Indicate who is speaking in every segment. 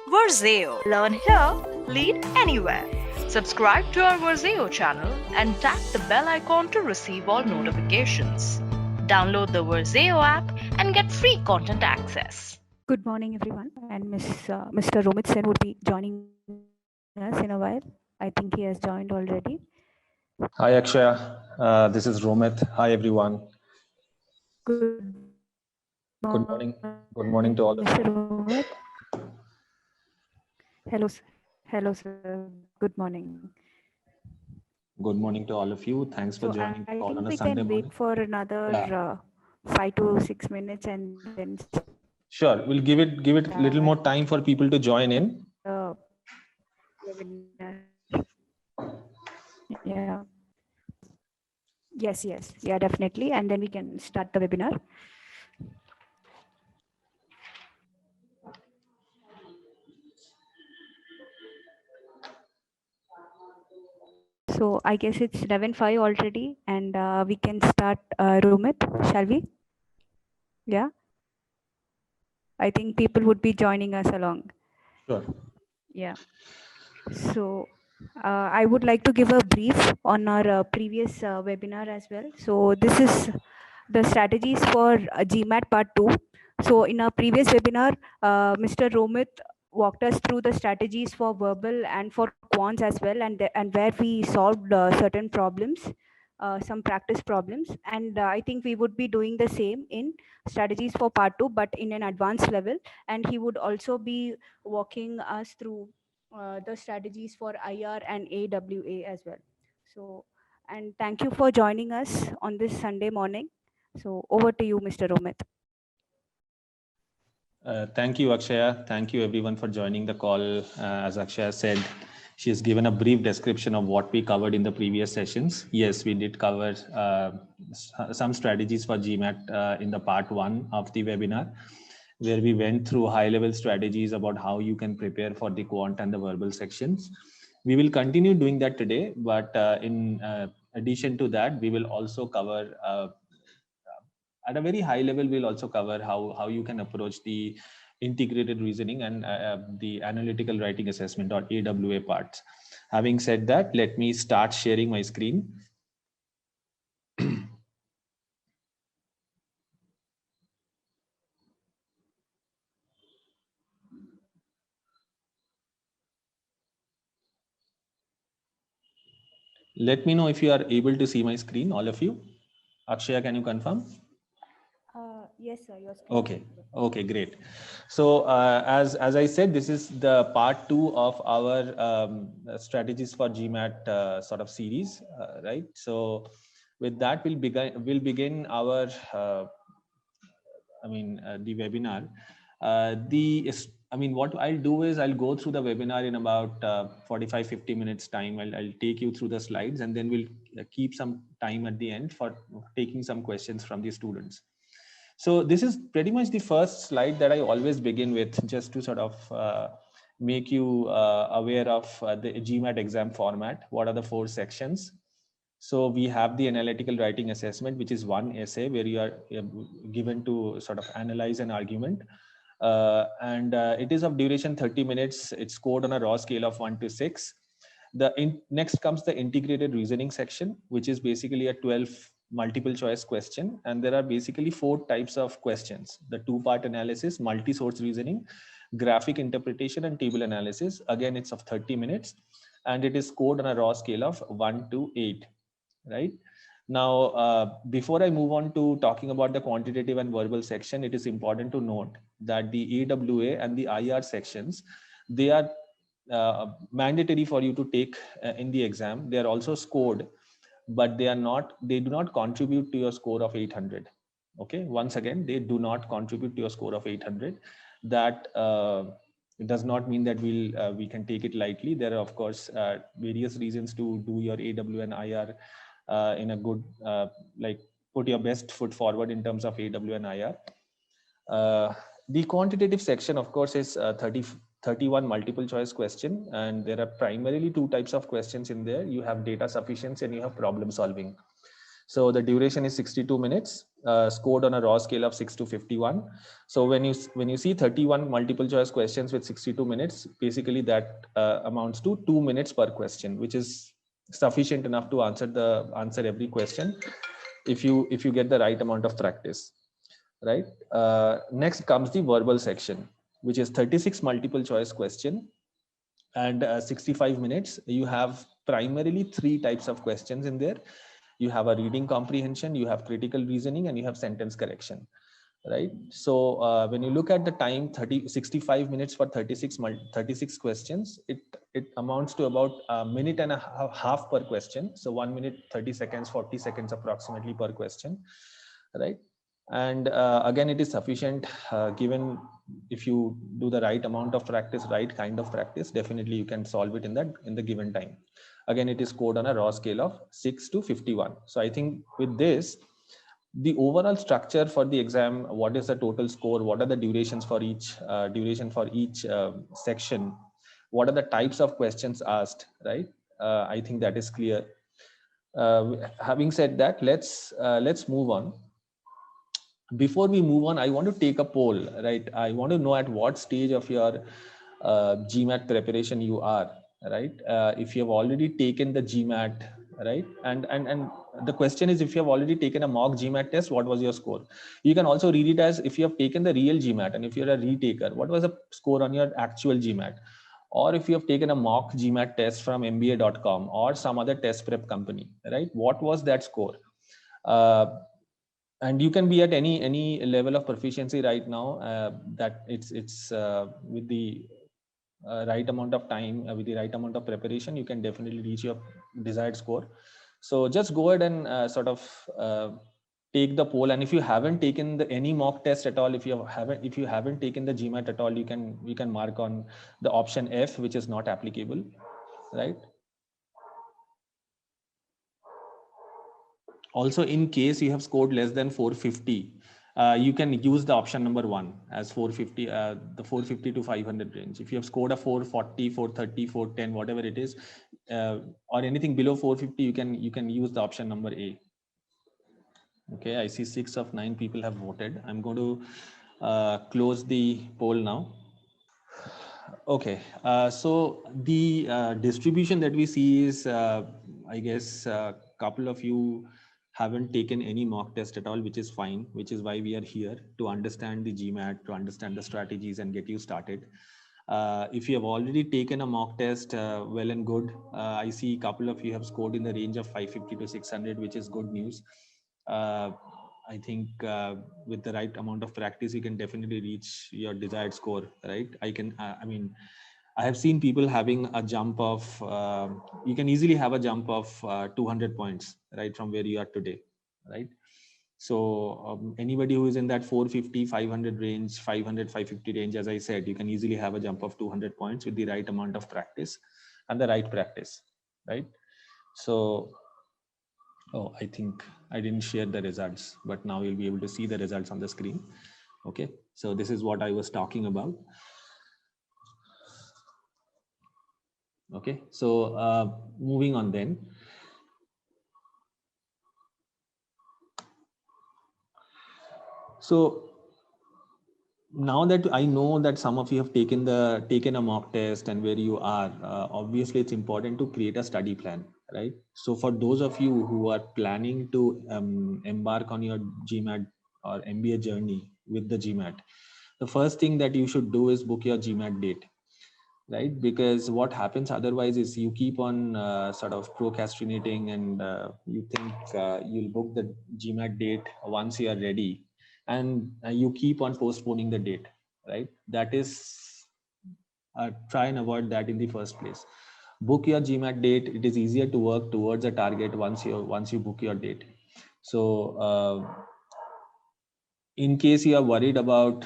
Speaker 1: Verzeo. Learn here, lead anywhere. Subscribe to our Verzeo channel and tap the bell icon to receive all notifications. Download the Verzeo app and get free content access.
Speaker 2: Good morning, everyone. And Mr. Romit Sen would be joining us in a while. I think he has joined already.
Speaker 3: Hi Akshaya, this is Romit. Hi everyone.
Speaker 2: Good morning,
Speaker 3: Good
Speaker 2: Mr.
Speaker 3: morning.
Speaker 2: Romit.
Speaker 3: Good morning to all of you.
Speaker 2: Hello, sir. Good morning.
Speaker 3: Good morning to all of you. Thanks for
Speaker 2: So
Speaker 3: joining
Speaker 2: I
Speaker 3: the call
Speaker 2: think
Speaker 3: on a
Speaker 2: we
Speaker 3: Sunday
Speaker 2: can wait
Speaker 3: morning.
Speaker 2: for another
Speaker 3: Yeah,
Speaker 2: 5 to 6 minutes and then
Speaker 3: sure. We'll give it a little more time for people to join in.
Speaker 2: the webinar. Yeah. Yes. Yeah, definitely. And then we can start the webinar. So I guess it's 11:05 already, and we can start, Romit, shall we? Yeah, I think people would be joining us along.
Speaker 3: Sure.
Speaker 2: Yeah. So I would like to give a brief on our previous webinar as well. So this is the strategies for GMAT part 2. So in our previous webinar, Mr. Romit walked us through the strategies for verbal and for quants as well, and where we solved certain problems, some practice problems. And I think we would be doing the same in strategies for part 2, but in an advanced level. And he would also be walking us through the strategies for IR and AWA as well. So, and thank you for joining us on this Sunday morning. So over to you, Mr. Romit.
Speaker 3: Thank you, Akshaya. Thank you everyone for joining the call. As Akshaya said, she has given a brief description of what we covered in the previous sessions. Yes, we did cover some strategies for GMAT in the part 1 of the webinar, where we went through high-level strategies about how you can prepare for the quant and the verbal sections. We will continue doing that today, but in addition to that, we will also cover at a very high level. We'll also cover how you can approach the integrated reasoning and the analytical writing assessment or AWA parts. Having said that, let me start sharing my screen. Let me know if you are able to see my screen, all of you. Akshaya, can you confirm?
Speaker 2: Yes, sir. Your screen.
Speaker 3: Okay. Okay, great. So as I said, this is the part 2 of our strategies for GMAT sort of series, right? So with that, we'll begin our the webinar. What I'll do is I'll go through the webinar in about 45-50 minutes time. I'll take you through the slides, and then we'll keep some time at the end for taking some questions from the students. So this is pretty much the first slide that I always begin with, just to sort of make you aware of the GMAT exam format. What are the 4 sections? So we have the analytical writing assessment, which is one essay where you are given to sort of analyze an argument. It is of duration 30 minutes. It's scored on a raw scale of 1 to 6. Next comes the integrated reasoning section, which is basically a 12 multiple choice question. And there are basically 4 types of questions: the 2-part analysis, multi-source reasoning, graphic interpretation, and table analysis. Again, it's of 30 minutes, and it is scored on a raw scale of 1 to 8. Right now, before I move on to talking about the quantitative and verbal section, it is important to note that the AWA and the IR sections, they are mandatory for you to take in the exam. They are also scored, but they do not contribute to your score of 800. Okay, once again, they do not contribute to your score of 800. That it does not mean that we can take it lightly. There are, of course, various reasons to do your AW and IR in a good, put your best foot forward in terms of AW and IR. The quantitative section, of course, is 31 multiple choice question, and there are primarily 2 types of questions in there. You have data sufficiency and you have problem solving. So the duration is 62 minutes, scored on a raw scale of 6 to 51. So when you see 31 multiple choice questions with 62 minutes, basically that amounts to 2 minutes per question, which is sufficient enough to answer every question if you get the right amount of practice, right? Next comes the verbal section, which is 36 multiple choice question and 65 minutes. You have primarily 3 types of questions in there. You have a reading comprehension, you have critical reasoning, and you have sentence correction, right? So when you look at the time, 65 minutes for 36 questions, it amounts to about a minute and a half per question. So 1 minute 30 seconds 40 seconds approximately per question, right? And again, it is sufficient given if you do the right amount of practice, right kind of practice, definitely you can solve it in the given time. Again, it is scored on a raw scale of 6 to 51. So I think with this, the overall structure for the exam, what is the total score, what are the durations for each section, what are the types of questions asked, right? I think that is clear. Having said that, let's move on. Before we move on, I want to take a poll, right? I want to know at what stage of your GMAT preparation you are, right? If you have already taken the GMAT, right? And the question is, if you have already taken a mock GMAT test, what was your score? You can also read it as if you have taken the real GMAT, and if you're a retaker, what was the score on your actual GMAT? Or if you have taken a mock GMAT test from MBA.com or some other test prep company, right? What was that score? And you can be at any level of proficiency right now, that it's with the right amount of time, with the right amount of preparation, you can definitely reach your desired score. So just go ahead and sort of take the poll. And if you haven't taken any mock test at all, if you haven't taken the GMAT at all, you can mark on the option F, which is not applicable, right? Also, in case you have scored less than 450, you can use the option number 1 as 450, the 450 to 500 range. If you have scored a 440, 430, 410, whatever it is, or anything below 450, you can use the option number A. Okay, I see 6 of 9 people have voted. I'm going to close the poll now. Okay, so the distribution that we see is, I guess, a couple of you haven't taken any mock test at all, which is fine, which is why we are here, to understand the GMAT, to understand the strategies and get you started. If you have already taken a mock test, well and good. I see a couple of you have scored in the range of 550 to 600, which is good news. I think with the right amount of practice, you can definitely reach your desired score, right? I have seen people having a jump of, you can easily have a jump of 200 points, right, from where you are today, right? So anybody who is in that 450, 500 range, 500, 550 range, as I said, you can easily have a jump of 200 points with the right amount of practice and the right practice, right? So, oh, I think I didn't share the results, but now you'll be able to see the results on the screen. Okay, so this is what I was talking about. Okay, so moving on then. So now that I know that some of you have taken a mock test and where you are, obviously it's important to create a study plan, right? So for those of you who are planning to embark on your GMAT or MBA journey with the GMAT, the first thing that you should do is book your GMAT date, right? Because what happens otherwise is you keep on sort of procrastinating, and you think you'll book the GMAT date once you are ready, and you keep on postponing the date, right? That is, try and avoid that in the first place. Book your GMAT date. It is easier to work towards a target once you book your date. So in case you are worried about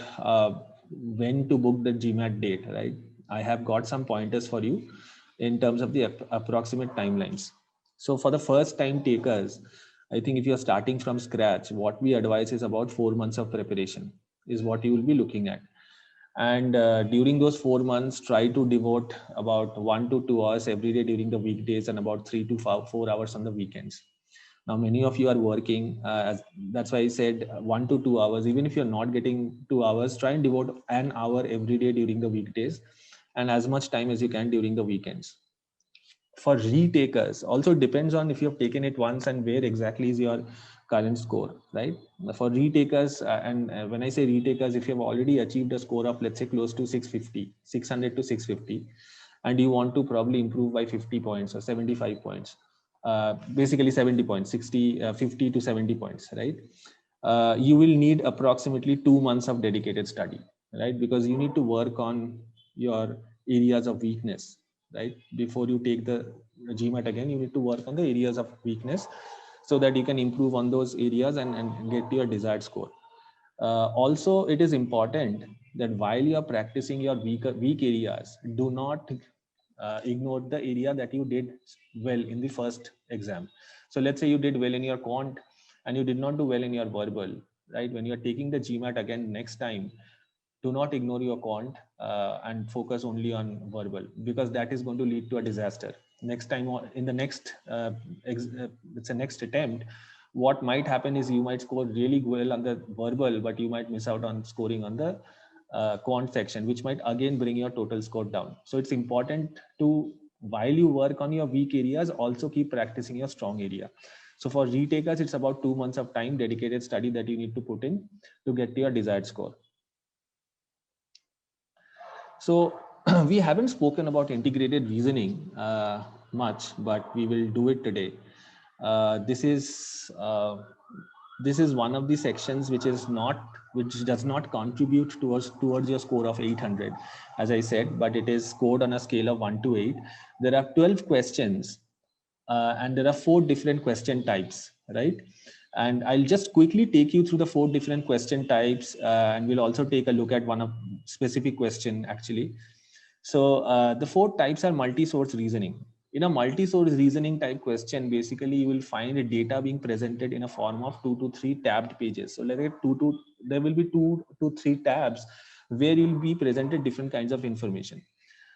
Speaker 3: when to book the GMAT date, right, I have got some pointers for you in terms of the approximate timelines. So for the first time takers, I think if you're starting from scratch, what we advise is about 4 months of preparation is what you will be looking at. And during those 4 months, try to devote about 1 to 2 hours every day during the weekdays and about 3 to 4 hours on the weekends. Now, many of you are working, that's why I said 1 to 2 hours. Even if you're not getting 2 hours, try and devote an hour every day during the weekdays and as much time as you can during the weekends. For retakers, also depends on if you've taken it once and where exactly is your current score, right? For retakers, when I say retakers, if you have already achieved a score of, let's say, close to 600 to 650, and you want to probably improve by 50 points or 75 points, basically 70 points, 50 to 70 points, right? You will need approximately 2 months of dedicated study, right? Because you need to work on your areas of weakness, right? Before you take the GMAT again, you need to work on the areas of weakness so that you can improve on those areas and get to your desired score. Also, it is important that while you are practicing your weak areas, do not ignore the area that you did well in the first exam. So let's say you did well in your quant and you did not do well in your verbal, right? When you're taking the GMAT again next time, do not ignore your quant and focus only on verbal, because that is going to lead to a disaster. Next time, in the next, it's a next attempt, what might happen is you might score really well on the verbal, but you might miss out on scoring on the quant section, which might again bring your total score down. So it's important to, while you work on your weak areas, also keep practicing your strong area. So for retakers, it's about 2 months of time, dedicated study that you need to put in to get to your desired score. So we haven't spoken about integrated reasoning much, but we will do it today. This is one of the sections which does not contribute towards your score of 800, as I said, but it is scored on a scale of 1 to 8. There are 12 questions, and there are 4 different question types, right? And I'll just quickly take you through the 4 different question types, and we'll also take a look at one of specific question actually. So the 4 types are multi-source reasoning. In a multi-source reasoning type question, basically you will find a data being presented in a form of 2 to 3 tabbed pages. So there will be 2 to 3 tabs where you'll be presented different kinds of information.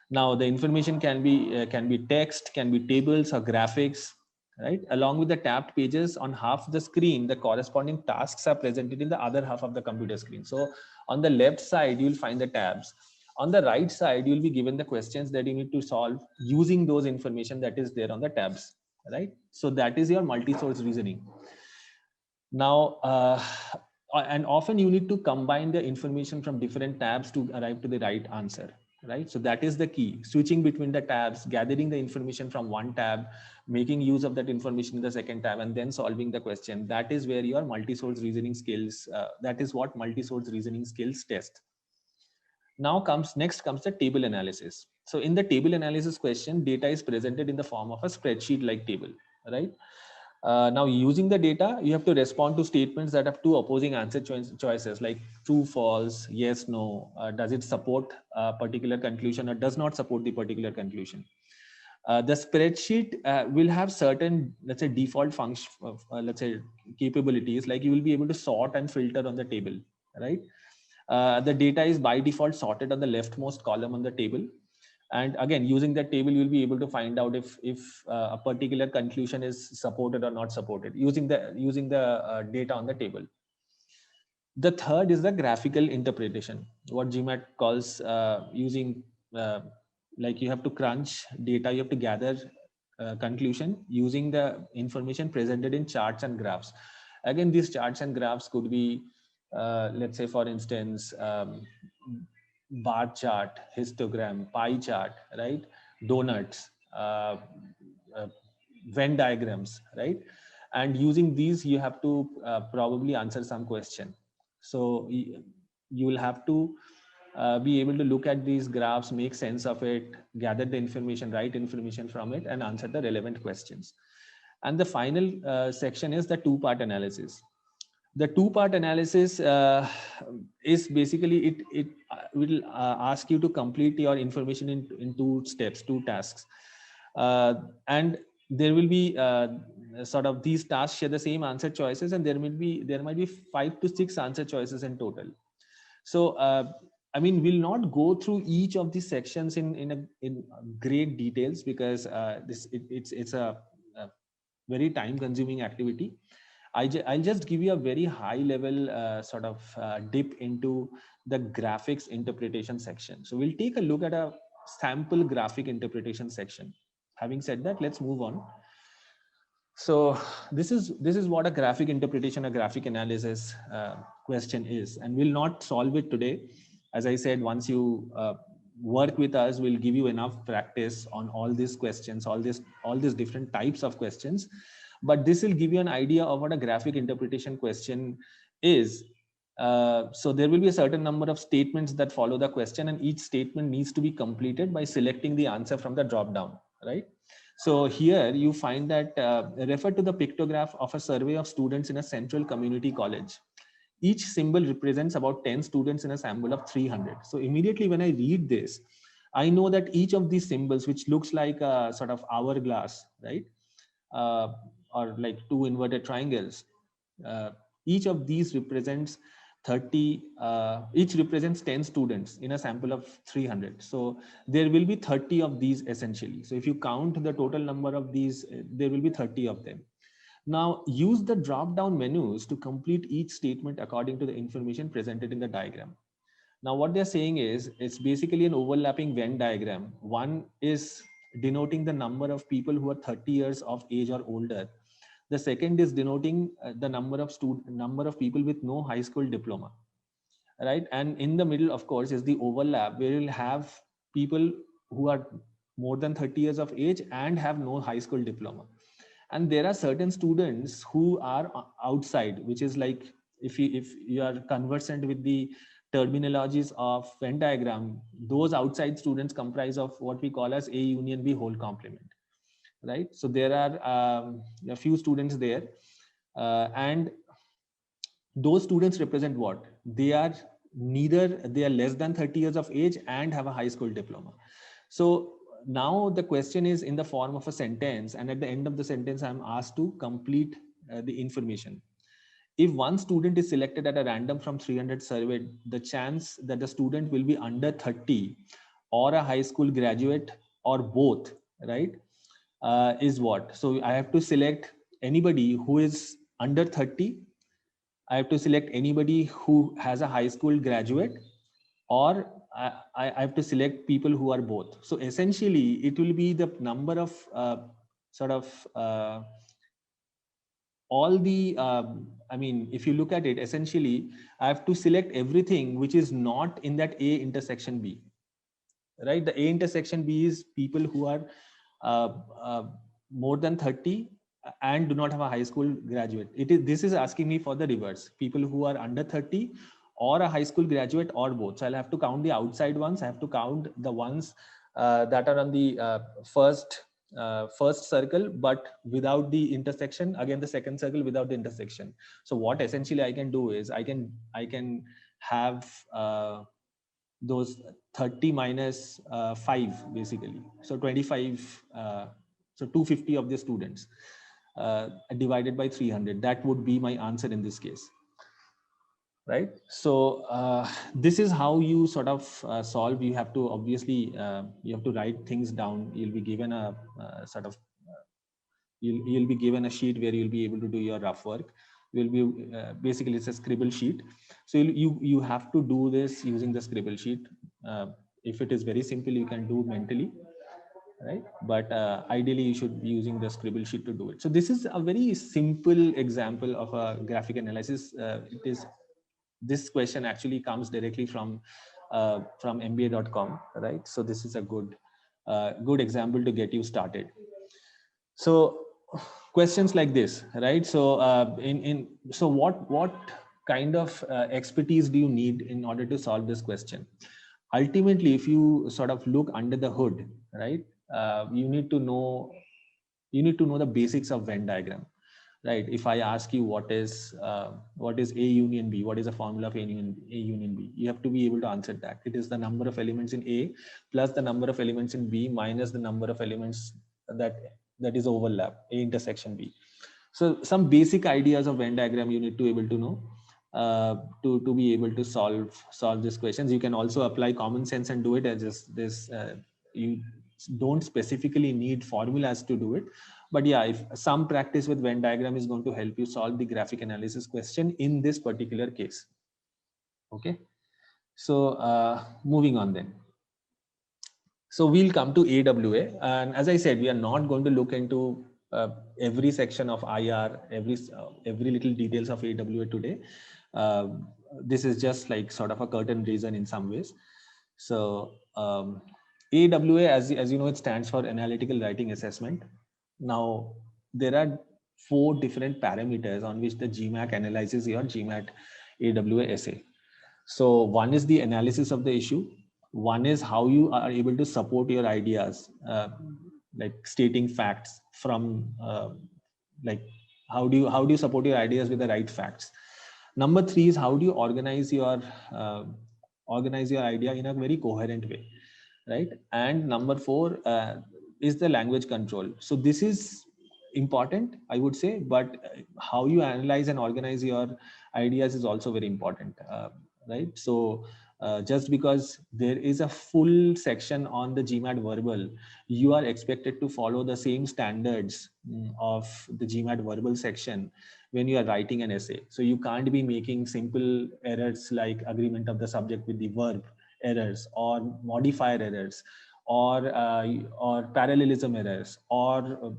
Speaker 3: Now the information can be text, can be tables or graphics, right? Along with the tabbed pages on half the screen, the corresponding tasks are presented in the other half of the computer screen. So on the left side, you'll find the tabs. On the right side, you'll be given the questions that you need to solve using those information that is there on the tabs, right? So that is your multi-source reasoning. Now, and often you need to combine the information from different tabs to arrive to the right answer, right? So that is the key. Switching between the tabs, gathering the information from one tab, making use of that information in the second tab, and then solving the question. That is where your multi-source reasoning skills, that is what multi-source reasoning skills test. Now next comes the table analysis. So in the table analysis question, data is presented in the form of a spreadsheet like table, right? Now using the data, you have to respond to statements that have 2 opposing answer choices like true, false, yes, no. Does it support a particular conclusion or does not support the particular conclusion? The spreadsheet will have certain, let's say, default function, let's say, capabilities, like you will be able to sort and filter on the table, right? The data is by default sorted on the leftmost column on the table. And again, using that table, you'll be able to find out if a particular conclusion is supported or not supported using the data on the table. The third is the graphical interpretation, what GMAT calls using, like you have to crunch data, you have to gather conclusion using the information presented in charts and graphs. Again, these charts and graphs could be, let's say, for instance, bar chart, histogram, pie chart, right? Donuts, Venn diagrams, right? And using these, you have to probably answer some question. So you will have to be able to look at these graphs, make sense of it, gather the information, right information from it, and answer the relevant questions. And the final section is the 2-part analysis. The 2-part analysis is basically it will ask you to complete your information in 2 steps, 2 tasks, and there will be sort of these tasks share the same answer choices, and there might be 5 to 6 answer choices in total. So I mean, we'll not go through each of these sections in great details, because it's a very time consuming activity. I'll just give you a very high level sort of dip into the graphics interpretation section. So we'll take a look at a sample graphic interpretation section. Having said that, let's move on. So this is what a graphic interpretation, a graphic analysis question is, and we'll not solve it today. As I said, once you work with us, we'll give you enough practice on all these questions, all these different types of questions. But this will give you an idea of what a graphic interpretation question is. So there will be a certain number of statements that follow the question, and each statement needs to be completed by selecting the answer from the drop down, right? So here you find that refer to the pictograph of a survey of students in a central community college. Each symbol represents about 10 students in a sample of 300. So immediately when I read this, I know that each of these symbols, which looks like a sort of hourglass, right? Or like two inverted triangles. Each of these represents 30, each represents 10 students in a sample of 300. So there will be 30 of these essentially. So if you count the total number of these, there will be 30 of them. Now use the drop down menus to complete each statement according to the information presented in the diagram. Now what they're saying is it's basically an overlapping Venn diagram. One is denoting the number of people who are 30 years of age or older. The second is denoting the number of people with no high school diploma, right? And in the middle, of course, is the overlap where you'll have people who are more than 30 years of age and have no high school diploma. And there are certain students who are outside, which is like if you are conversant with the terminologies of Venn diagram, those outside students comprise of what we call as A union B whole complement, right? So there are a few students there, and those students represent what? They are less than 30 years of age and have a high school diploma. So now the question is in the form of a sentence, and at the end of the sentence I'm asked to complete the information. If one student is selected at a random from 300 surveyed, the chance that the student will be under 30 or a high school graduate or both, right, is what? So I have to select anybody who is under 30. I have to select anybody who has a high school graduate, or I have to select people who are both. So essentially it will be the number of all the, I mean, if you look at it, essentially, I have to select everything which is not in that A intersection B, right? The A intersection B is people who are more than 30 and do not have a high school graduate. This is asking me for the reverse, people who are under 30 or a high school graduate or both. So I'll have to count the outside ones. I have to count the ones that are on the first circle, but without the intersection. Again, the second circle without the intersection. So what essentially I can do is I can have those 30 minus 5 basically. So 25. So 250 of the students divided by 300. That would be my answer in this case. Right. So this is how you sort of solve. You have to obviously you have to write things down. You'll be given a sort of you'll be given a sheet where you'll be able to do your rough work. You'll be basically it's a scribble sheet. So you have to do this using the scribble sheet. If it is very simple, you can do mentally, right? But ideally you should be using the scribble sheet to do it. So this is a very simple example of a graphic analysis. This question actually comes directly from mba.com, right? So this is a good example to get you started. So questions like this, right? So so what kind of expertise do you need in order to solve this question? Ultimately, if you sort of look under the hood, right, you need to know the basics of Venn diagram. Right. If I ask you what is A union B, what is the formula of A union B, you have to be able to answer that. It is the number of elements in A plus the number of elements in B minus the number of elements that is overlap, A intersection B. So some basic ideas of Venn diagram you need to be able to know to be able to solve these questions. You can also apply common sense and do it as just this. don't specifically need formulas to do it. But yeah, if some practice with Venn diagram is going to help you solve the graphic analysis question in this particular case. Okay. So moving on then. So we'll come to AWA, and as I said, we are not going to look into every section of IR, every little details of AWA today. This is just like sort of a curtain raiser in some ways. So AWA, as you know, it stands for Analytical Writing Assessment. Now there are 4 different parameters on which the GMAT analyzes your GMAT AWA essay. So one is the analysis of the issue. One is how you are able to support your ideas, like stating facts from, like how do you support your ideas with the right facts. Number 3 is how do you organize your idea in a very coherent way, right? And number 4 is the language control. So this is important, I would say, but how you analyze and organize your ideas is also very important, right? So just because there is a full section on the GMAT verbal, you are expected to follow the same standards of the GMAT verbal section when you are writing an essay. So you can't be making simple errors like agreement of the subject with the verb errors, or modifier errors, or parallelism errors, or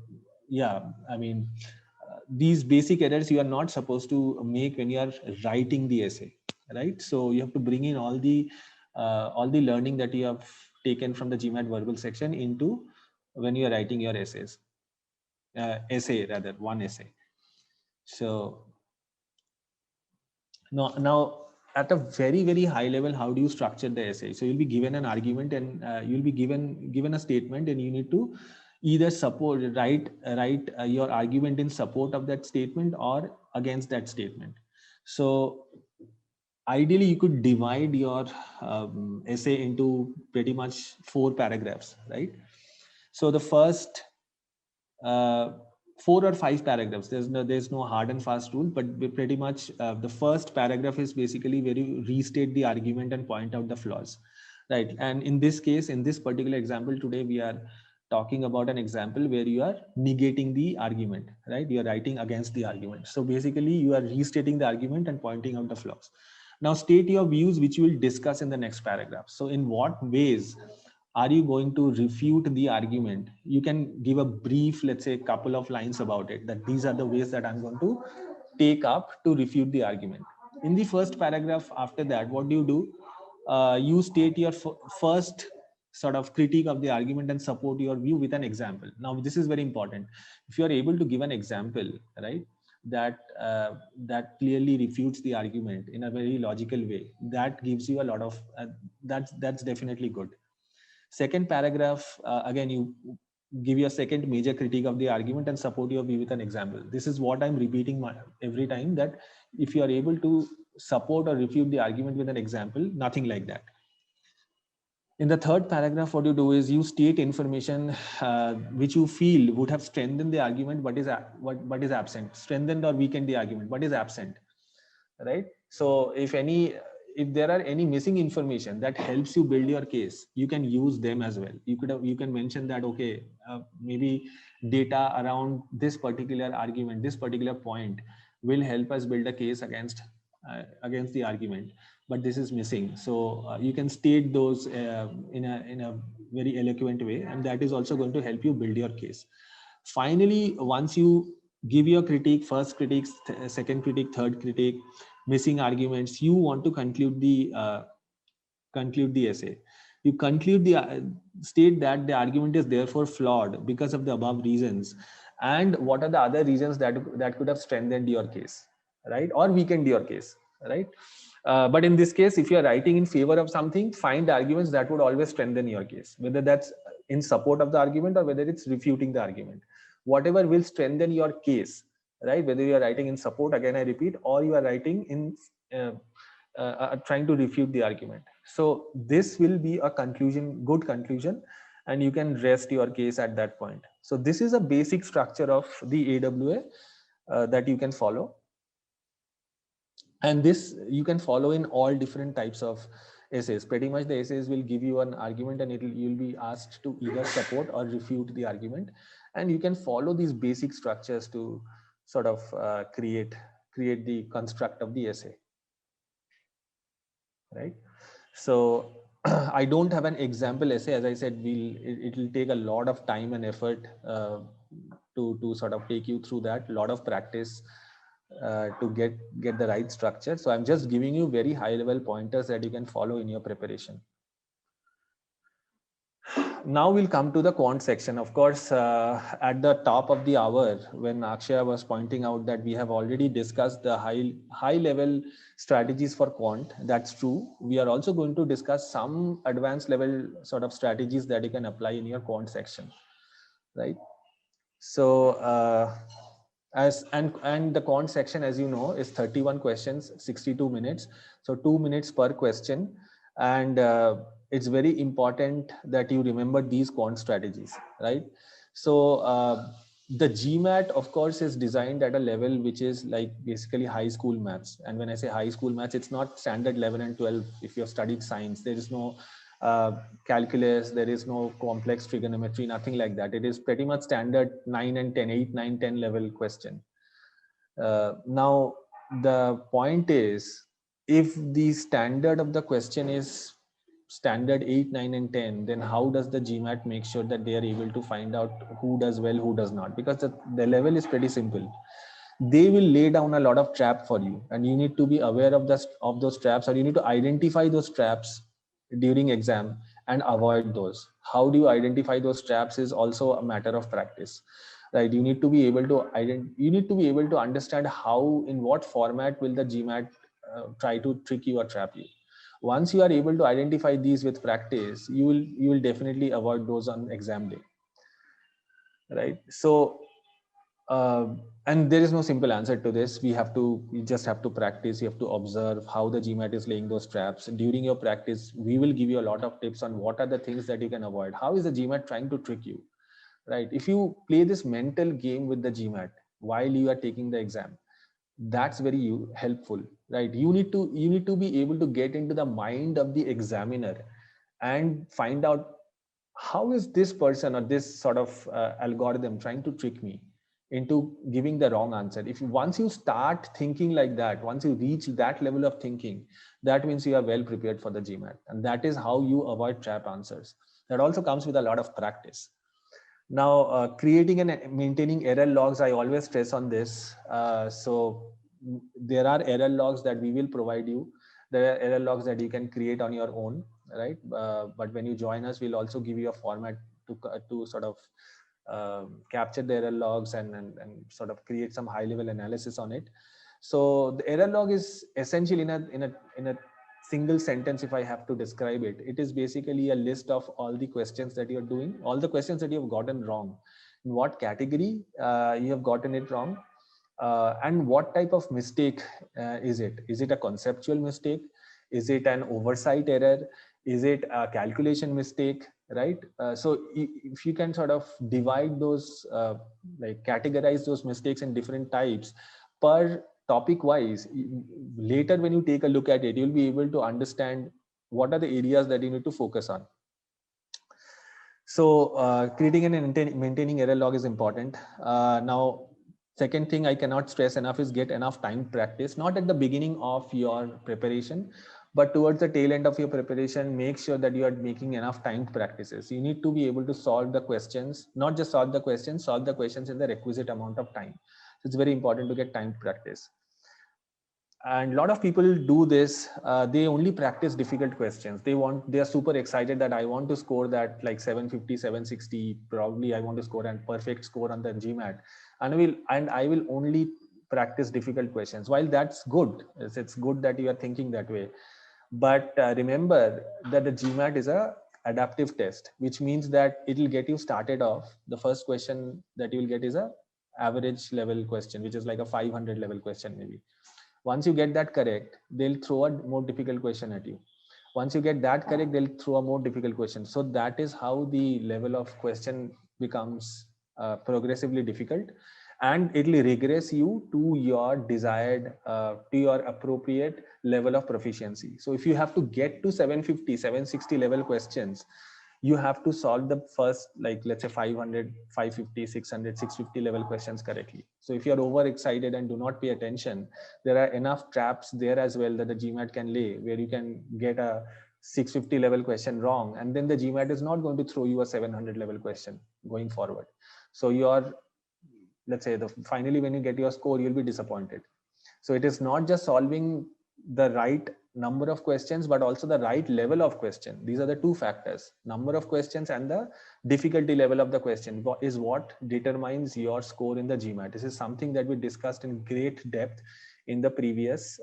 Speaker 3: these basic errors you are not supposed to make when you are writing the essay, right? So you have to bring in all the learning that you have taken from the GMAT verbal section into when you are writing your essays, one essay. So now at a very, very high level, how do you structure the essay? So you'll be given an argument, and you'll be given a statement, and you need to either write your argument in support of that statement or against that statement. So ideally, you could divide your essay into pretty much 4 paragraphs, right? So the first 4 or 5 paragraphs, there's no hard and fast rule, but pretty much the first paragraph is basically where you restate the argument and point out the flaws, right? And in this case, in this particular example today, we are talking about an example where you are negating the argument, right? You are writing against the argument. So basically you are restating the argument and pointing out the flaws. Now state your views, which you will discuss in the next paragraph. So in what ways are you going to refute the argument? You can give a brief, let's say, couple of lines about it, that these are the ways that I'm going to take up to refute the argument. In the first paragraph, after that, what do? You state your first sort of critique of the argument and support your view with an example. Now, this is very important. If you are able to give an example, right, that clearly refutes the argument in a very logical way, that gives you a lot of, that's definitely good. Second paragraph, again, you give your second major critique of the argument and support your view with an example. This is what I'm repeating every time, that if you are able to support or refute the argument with an example, nothing like that. In the third paragraph, what you do is you state information which you feel would have strengthened the argument, but is absent, strengthened or weakened the argument, but is absent, right? So if there are any missing information that helps you build your case, you can use them as well. You can mention that, okay, maybe data around this particular argument, this particular point will help us build a case against the argument, but this is missing. So you can state those in a very eloquent way, and that is also going to help you build your case. Finally, once you give your critique, first critique, second critique, third critique, missing arguments, you want to conclude the essay. You state that the argument is therefore flawed because of the above reasons, and what are the other reasons that could have strengthened your case, right, or weakened your case, right? But in this case, if you are writing in favor of something, find arguments that would always strengthen your case, whether that's in support of the argument or whether it's refuting the argument. Whatever will strengthen your case, right? Whether you are writing in support, again I repeat, or you are writing in trying to refute the argument. So this will be a good conclusion, and you can rest your case at that point. So this is a basic structure of the AWA that you can follow. And this you can follow in all different types of essays. Pretty much the essays will give you an argument, and you'll be asked to either support or refute the argument, and you can follow these basic structures to sort of create the construct of the essay, right? So I don't have an example essay. As I said, it will take a lot of time and effort to sort of take you through that, a lot of practice to get the right structure. So I'm just giving you very high level pointers that you can follow in your preparation. Now we'll come to the quant section. Of course, at the top of the hour, when Akshaya was pointing out that we have already discussed the high level strategies for quant, that's true. We are also going to discuss some advanced level sort of strategies that you can apply in your quant section, right? So and the quant section, as you know, is 31 questions, 62 minutes. So 2 minutes per question. And it's very important that you remember these quant strategies, right? So the GMAT, of course, is designed at a level which is like basically high school maths. And when I say high school maths, it's not standard 11 and 12. If you have studied science, there is no calculus, there is no complex trigonometry, nothing like that. It is pretty much standard 9 and 10, 8, 9, 10 level question. Now, the point is, if the standard of the question is standard 8, 9, and 10, then how does the GMAT make sure that they are able to find out who does well, who does not? Because the level is pretty simple. They will lay down a lot of trap for you, and you need to be aware of those traps, or you need to identify those traps during exam and avoid those. How do you identify those traps is also a matter of practice, right? You need to be able to understand how, in what format will the GMAT try to trick you or trap you. Once you are able to identify these with practice, you will definitely avoid those on exam day, right? So and there is no simple answer to this. We just have to practice. You have to observe how the GMAT is laying those traps. During your practice, we will give you a lot of tips on what are the things that you can avoid. How is the GMAT trying to trick you, right? If you play this mental game with the GMAT while you are taking the exam, that's very helpful, right? You need to be able to get into the mind of the examiner and find out, how is this person or this sort of algorithm trying to trick me into giving the wrong answer? Once you start thinking like that, once you reach that level of thinking, that means you are well prepared for the GMAT, and that is how you avoid trap answers. That also comes with a lot of practice. Now, creating and maintaining error logs, I always stress on this. So there are error logs that we will provide you. There are error logs that you can create on your own, right? But when you join us, we'll also give you a format to sort of capture the error logs and sort of create some high level analysis on it. So the error log is essentially in a single sentence. If I have to describe it, it is basically a list of all the questions that you're doing, all the questions that you have gotten wrong, in what category you have gotten it wrong, and what type of mistake is it? Is it a conceptual mistake? Is it an oversight error? Is it a calculation mistake, right? So if you can sort of divide those, like categorize those mistakes in different types per topic wise, later when you take a look at it, you'll be able to understand what are the areas that you need to focus on. So creating and maintaining error log is important. Now, second thing I cannot stress enough is get enough time practice, not at the beginning of your preparation, but towards the tail end of your preparation. Make sure that you are making enough timed practices. You need to be able to solve the questions, not just solve the questions, solve the questions in the requisite amount of time. So it's very important to get timed practice. And a lot of people do this. They only practice difficult questions. They are super excited that I want to score that like 750, 760. Probably I want to score a perfect score on the GMAT, and I will only practice difficult questions. While that's good, it's good that you are thinking that way. But remember that the GMAT is a adaptive test, which means that it will get you started off. The first question that you will get is a average level question, which is like a 500 level question maybe. Once you get that correct, they'll throw a more difficult question at you. Once you get that correct, they'll throw a more difficult question. So that is how the level of question becomes progressively difficult, and it will regress you to your desired, to your appropriate level of proficiency. So if you have to get to 750, 760 level questions, you have to solve the first, like, let's say 500, 550, 600, 650 level questions correctly. So if you're overexcited and do not pay attention, there are enough traps there as well that the GMAT can lay, where you can get a 650 level question wrong, and then the GMAT is not going to throw you a 700 level question going forward. So you're, let's say, finally when you get your score, you'll be disappointed. So it is not just solving the right number of questions, but also the right level of question. These are the two factors: number of questions and the difficulty level of the question is what determines your score in the GMAT. This is something that we discussed in great depth in the previous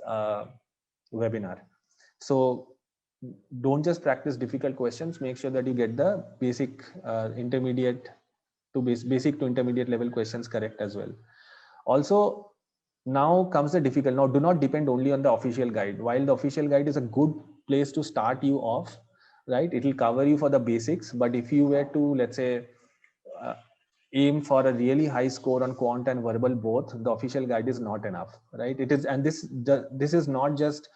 Speaker 3: webinar. So don't just practice difficult questions, make sure that you get the basic intermediate to basic to intermediate level questions correct as well. Also, now comes the difficult. Now, do not depend only on the official guide. While the official guide is a good place to start you off, right? It will cover you for the basics. But if you were to, let's say, aim for a really high score on quant and verbal both, the official guide is not enough, right? It is, and this is not just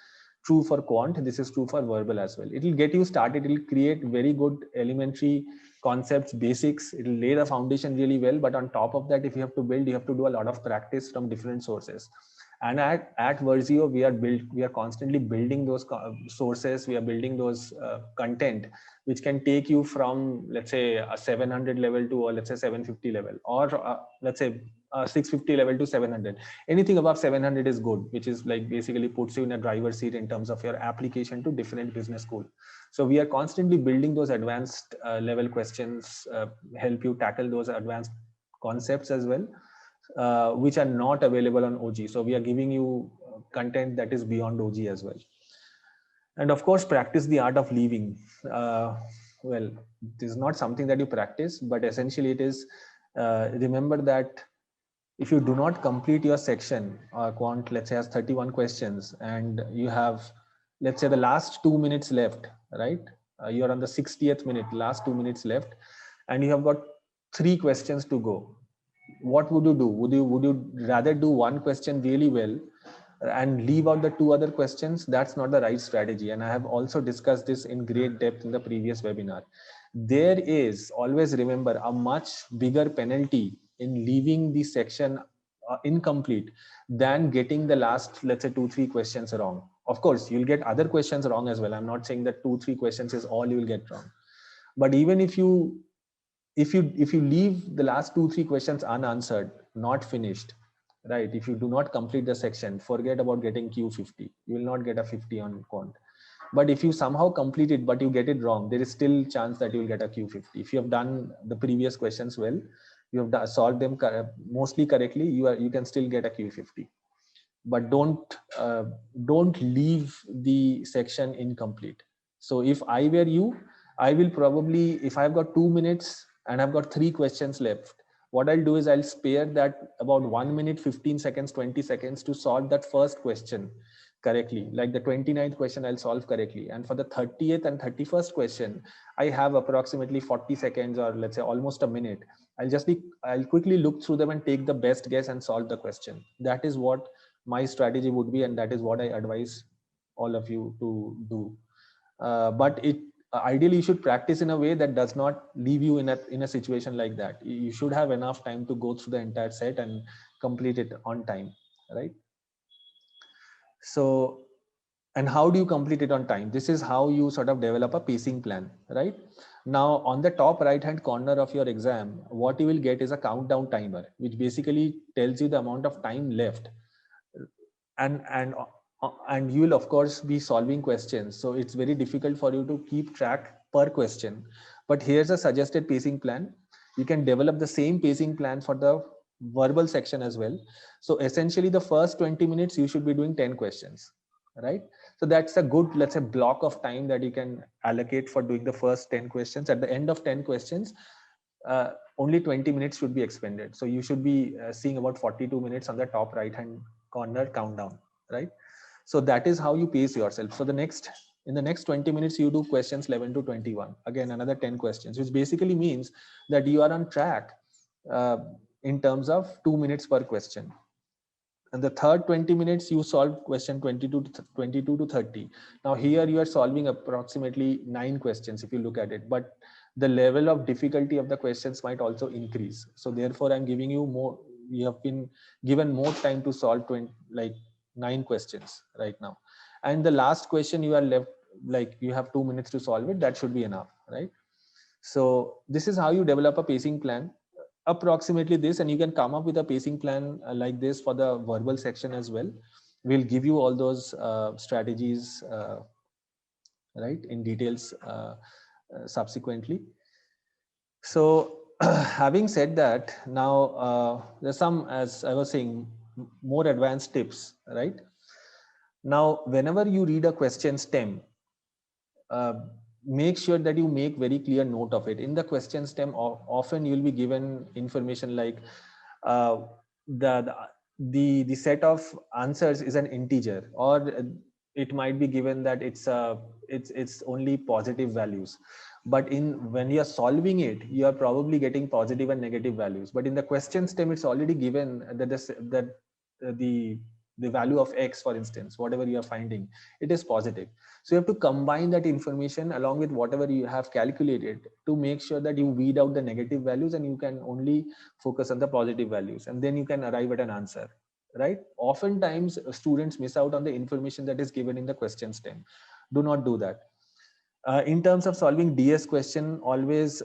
Speaker 3: true for quant, this is true for verbal as well. It will get you started. It will create very good elementary concepts, basics. It will lay the foundation really well. But on top of that, if you have to build, you have to do a lot of practice from different sources. And at Versio, we are constantly building those sources. We are building those content, which can take you from, let's say, a 700 level to, let's say, 750 level, or let's say 650 level to 700. Anything above 700 is good, which is like basically puts you in a driver's seat in terms of your application to different business school. So we are constantly building those advanced level questions, help you tackle those advanced concepts as well, which are not available on OG. So we are giving you content that is beyond OG as well. And of course, practice the art of leaving. Well, this is not something that you practice, but essentially it is, remember that if you do not complete your section, quant, let's say, has 31 questions, and you have, let's say, the last 2 minutes left, right? You're on the 60th minute, last 2 minutes left, and you have got 3 questions to go. What would you do? Would you rather do one question really well and leave out the 2 other questions? That's not the right strategy. And I have also discussed this in great depth in the previous webinar. There is, always remember, a much bigger penalty in leaving the section incomplete than getting the last, let's say, 2-3 questions wrong. Of course, you'll get other questions wrong as well. I'm not saying that 2-3 questions is all you will get wrong. But even if you leave the last 2-3 questions unanswered, not finished, right? If you do not complete the section, forget about getting Q50. You will not get a 50 on quant. But if you somehow complete it, but you get it wrong, there is still chance that you will get a Q50. If you have done the previous questions well, you have solved them mostly correctly, you can still get a Q50. But don't leave the section incomplete. So if I were you, I will probably, if I've got 2 minutes and I've got 3 questions left, what I'll do is I'll spare that about 1 minute, 15 seconds, 20 seconds to solve that first question correctly. Like the 29th question, I'll solve correctly. And for the 30th and 31st question, I have approximately 40 seconds, or let's say almost a minute. I'll quickly look through them and take the best guess and solve the question. That is what my strategy would be, and that is what I advise all of you to do. But ideally you should practice in a way that does not leave you in a situation like that. You should have enough time to go through the entire set and complete it on time, right? So, and how do you complete it on time? This is how you sort of develop a pacing plan, right? Now, on the top right hand corner of your exam, what you will get is a countdown timer, which basically tells you the amount of time left. And you will of course be solving questions, so it's very difficult for you to keep track per question. But here's a suggested pacing plan. You can develop the same pacing plan for the verbal section as well. So essentially the first 20 minutes you should be doing 10 questions, right? So that's a good, let's say, block of time that you can allocate for doing the first 10 questions. At the end of 10 questions, only 20 minutes should be expended. So you should be seeing about 42 minutes on the top right hand corner countdown, right? So that is how you pace yourself. So in the next 20 minutes, you do questions 11 to 21. Again, another 10 questions, which basically means that you are on track in terms of 2 minutes per question. And the third 20 minutes, you solve question 22 to 30. Now here you are solving approximately 9 questions if you look at it, but the level of difficulty of the questions might also increase. So therefore I'm giving you more, you have been given more time to solve 9 questions right now. And the last question you are left, like you have 2 minutes to solve it, that should be enough, right? So this is how you develop a pacing plan, approximately this, and you can come up with a pacing plan like this for the verbal section as well. We'll give you all those strategies right in details subsequently. So having said that, now there's some, as I was saying, more advanced tips, right? Now whenever you read a question stem, uh, make sure that you make very clear note of it. In the question stem, often you'll be given information like uh, the, the set of answers is an integer, or it might be given that it's only positive values. But when you are solving it, you are probably getting positive and negative values. But in the question stem, it's already given that the value of x, for instance, whatever you are finding, it is positive. So you have to combine that information along with whatever you have calculated to make sure that you weed out the negative values and you can only focus on the positive values, and then you can arrive at an answer, right? Oftentimes students miss out on the information that is given in the question stem. Do not do that. In terms of solving DS question, always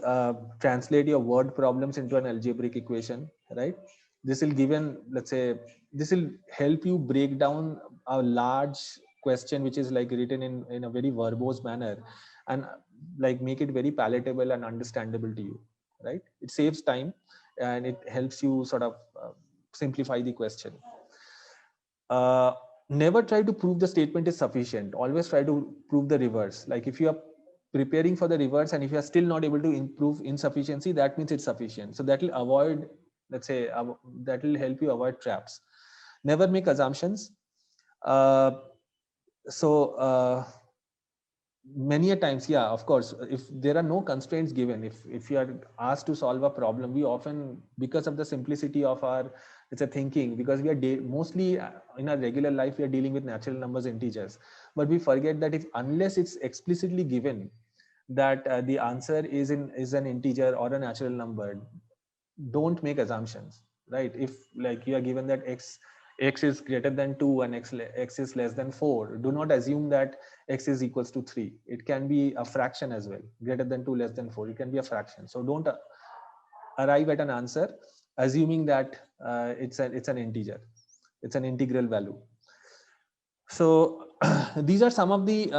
Speaker 3: translate your word problems into an algebraic equation, right? This will given, let's say, this will help you break down a large question which is like written in a very verbose manner, and like make it very palatable and understandable to you, right? It saves time and it helps you sort of simplify the question. Never try to prove the statement is sufficient. Always try to prove the reverse. Like if you are preparing for the reverse and if you are still not able to improve insufficiency, that means it's sufficient. So that will avoid, let's say, that will help you avoid traps. Never make assumptions. Uh, so many a times, yeah, of course, if there are no constraints given, if you are asked to solve a problem, we often, because of the simplicity of our, it's a thinking, because we are mostly in our regular life we are dealing with natural numbers, integers, but we forget that if unless it's explicitly given that the answer is an integer or a natural number, don't make assumptions, right? If like you are given that x is greater than 2 and x is less than 4, do not assume that x is equals to 3. It can be a fraction as well. Greater than 2, less than 4, it can be a fraction. So don't arrive at an answer assuming that it's an integer, it's an integral value. So these are some of the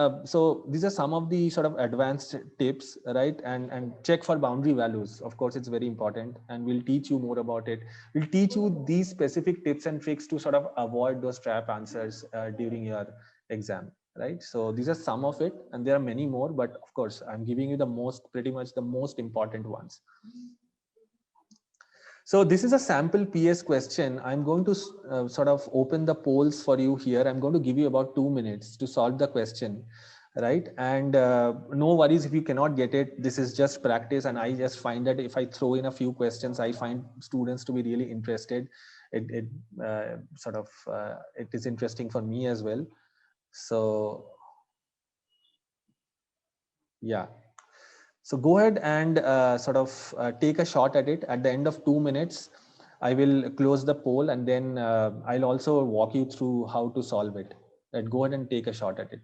Speaker 3: sort of advanced tips, right? And check for boundary values. Of course, it's very important, and we'll teach you more about it. We'll teach you these specific tips and tricks to sort of avoid those trap answers during your exam, right? So these are some of it, and there are many more, but of course, I'm giving you pretty much the most important ones. So this is a sample PS question. I'm going to sort of open the polls for you here. I'm going to give you about 2 minutes to solve the question, right? And no worries if you cannot get it. This is just practice. And I just find that if I throw in a few questions, I find students to be really interested. It is interesting for me as well. So yeah. So go ahead and take a shot at it. At the end of 2 minutes, I will close the poll, and then I'll also walk you through how to solve it. Right, go ahead and take a shot at it.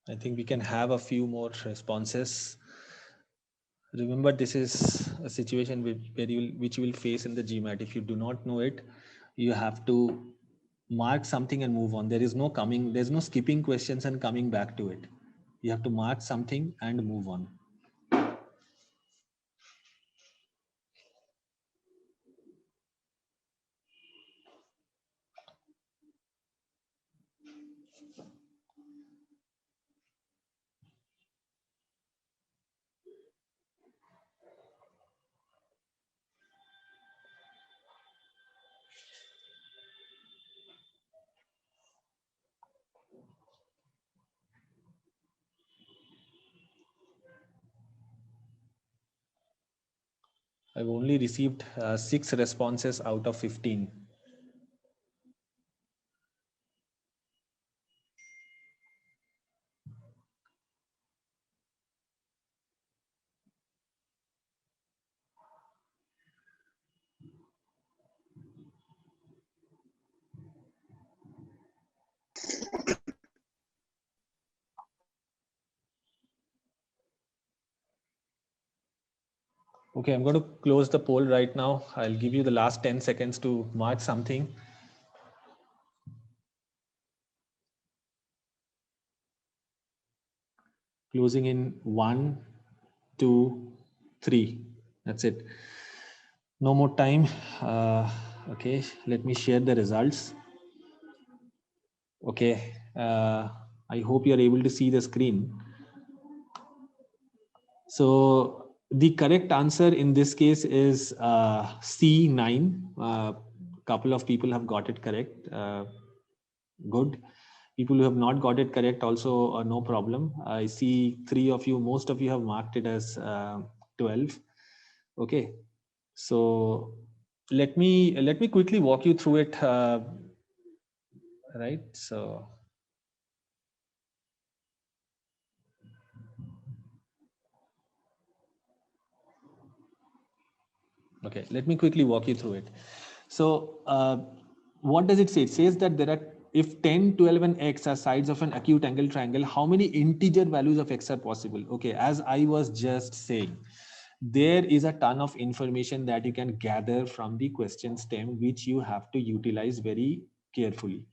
Speaker 3: I think we can have a few more responses. Remember, this is a situation which you will face in the GMAT. If you do not know it, you have to mark something and move on. There's no skipping questions and coming back to it. You have to mark something and move on. I've only received 6 responses out of 15. Okay, I'm going to close the poll right now. I'll give you the last 10 seconds to mark something. Closing in 1, 2, 3. That's it. No more time. Okay, let me share the results. Okay, I hope you're able to see the screen. So the correct answer in this case is C9. Couple of people have got it correct. Good. People who have not got it correct also, no problem. I see 3 of you, most of you have marked it as 12. Okay, so let me quickly walk you through it. Right, so okay, let me quickly walk you through it. So what does it say? It says that there are, if 10, 12 and x are sides of an acute angle triangle, how many integer values of x are possible? Okay, as I was just saying, there is a ton of information that you can gather from the question stem, which you have to utilize very carefully,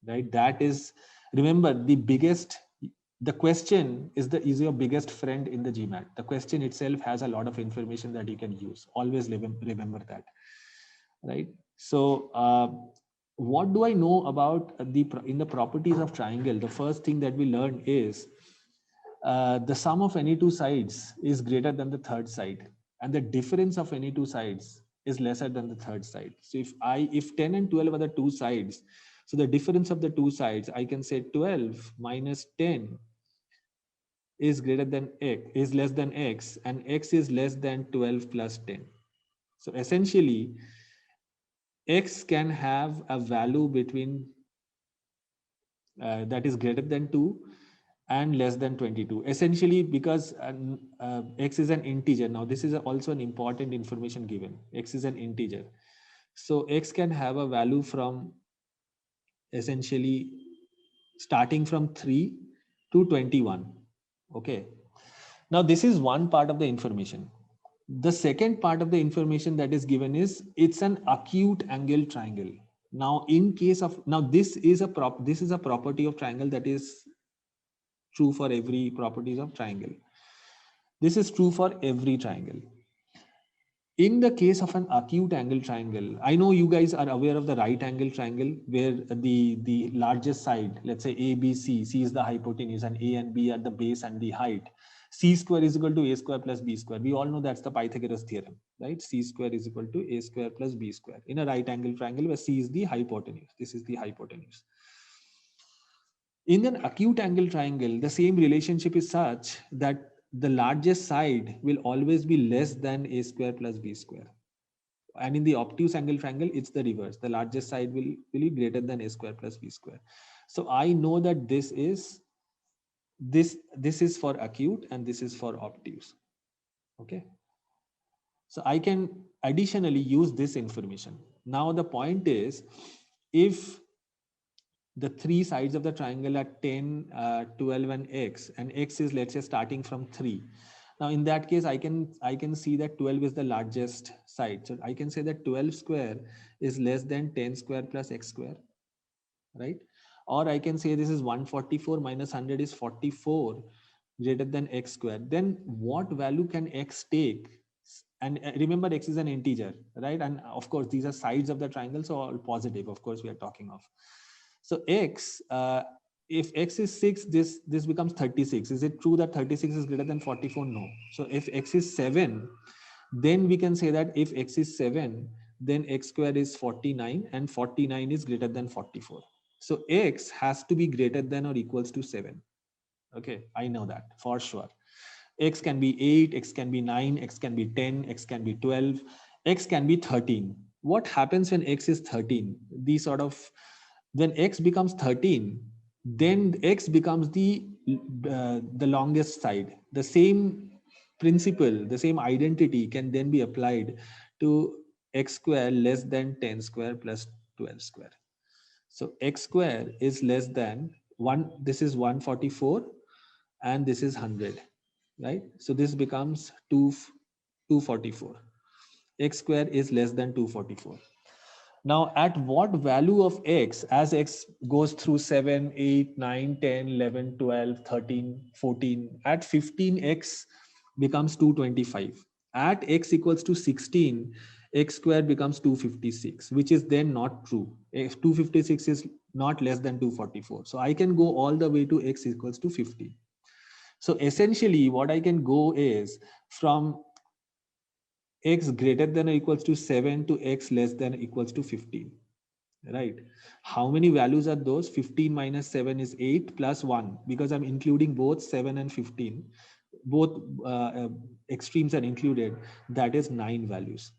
Speaker 3: right? That is, remember, the question is your biggest friend in the GMAT. The question itself has a lot of information that you can use. Always remember that, right? So what do I know about in the properties of triangle? The first thing that we learn is the sum of any two sides is greater than the third side, and the difference of any two sides is lesser than the third side. So if 10 and 12 are the two sides, so the difference of the two sides, I can say 12 minus 10 is greater than x, is less than x, and x is less than 12 plus 10. So essentially, x can have a value between that is greater than 2 and less than 22, essentially, because x is an integer. Now this is also an important information given. X is an integer, so x can have a value from essentially starting from 3 to 21. Okay, now this is one part of the information. The second part of the information that is given is it's an acute angle triangle. Now in case of, now this is a property of triangle that is true for every properties of triangle. This is true for every triangle. In the case of an acute angle triangle, I know you guys are aware of the right angle triangle, where the largest side, let's say ABC, C is the hypotenuse and A and B are the base and the height. C square is equal to A square plus B square. We all know that's the Pythagoras theorem, right? C square is equal to A square plus B square in a right angle triangle where C is the hypotenuse. This is the hypotenuse. In an acute angle triangle, the same relationship is such that the largest side will always be less than A square plus B square. And in the obtuse angle triangle, it's the reverse. The largest side will be greater than A square plus B square. So I know that this is for acute and this is for obtuse. Okay. So I can additionally use this information. Now the point is, if the three sides of the triangle are 10, 12 and x is, let's say, starting from 3. Now in that case, I can see that 12 is the largest side. So I can say that 12 square is less than 10 square plus x square, right? Or I can say this is 144 minus 100 is 44 greater than x square. Then what value can x take? And remember, x is an integer, right? And of course, these are sides of the triangle, so all positive, of course, we are talking of. So x, if x is 6, this becomes 36. Is it true that 36 is greater than 44? No. So if x is 7, then we can say that if x is 7, then x square is 49 and 49 is greater than 44. So x has to be greater than or equals to 7. Okay, I know that for sure. X can be 8, x can be 9, x can be 10, x can be 12. X can be 13. What happens when X is 13? When X becomes 13, then X becomes the longest side. The same principle, the same identity can then be applied to X square less than 10 square plus 12 square. So X square is less than 1. This is 144 and this is 100, right? So this becomes 244. X square is less than 244. Now, at what value of X, as X goes through 7, 8, 9, 10, 11, 12, 13, 14, at 15, X becomes 225. At X equals to 16, X square becomes 256, which is then not true. 256 is not less than 244. So I can go all the way to X equals to 50. So essentially what I can go is from X greater than or equals to 7 to X less than or equals to 15, right? How many values are those? 15 minus 7 is 8 plus 1, because I'm including both 7 and 15. Both extremes are included. That is 9 values,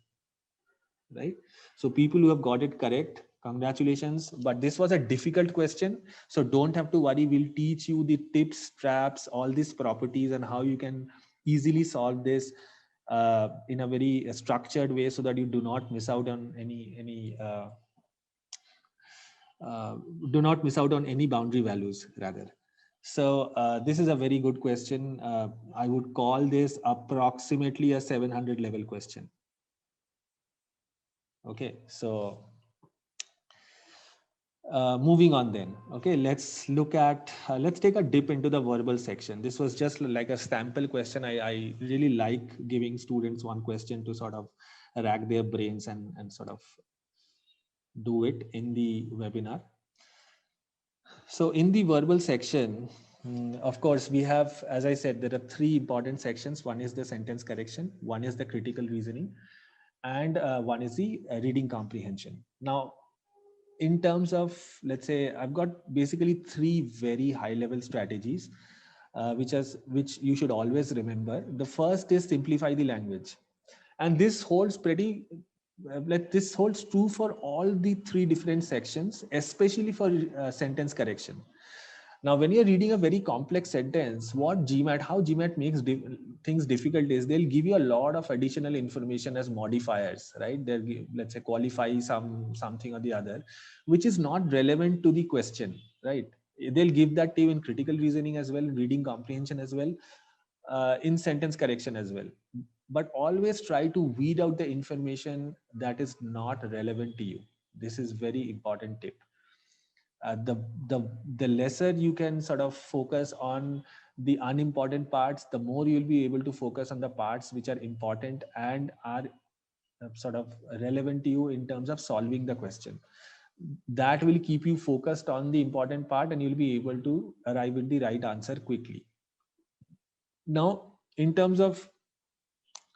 Speaker 3: right? So people who have got it correct, congratulations. But this was a difficult question, so don't have to worry. We'll teach you the tips, traps, all these properties, and how you can easily solve this in a very structured way, so that you do not miss out on any do not miss out on any boundary values rather. So this is a very good question. I would call this approximately a 700 level question. Okay, so moving on then. Okay, let's look at, let's take a dip into the verbal section. This was just like a sample question. I really like giving students one question to sort of rack their brains and sort of do it in the webinar. So in the verbal section, of course, we have, as I said, there are 3 important sections. One is the sentence correction, one is the critical reasoning, and one is the reading comprehension. Now, in terms of, let's say, I've got basically 3 very high level strategies, which you should always remember. The first is simplify the language. And this holds this holds true for all the 3 different sections, especially for sentence correction. Now, when you're reading a very complex sentence, how GMAT makes things difficult is they'll give you a lot of additional information as modifiers, right? They'll give, let's say, qualify something or the other, which is not relevant to the question, right? They'll give that to you in critical reasoning as well, reading comprehension as well, in sentence correction as well. But always try to weed out the information that is not relevant to you. This is very important tip. The lesser you can sort of focus on the unimportant parts, the more you'll be able to focus on the parts which are important and are sort of relevant to you in terms of solving the question. That will keep you focused on the important part, and you'll be able to arrive at the right answer quickly. Now, in terms of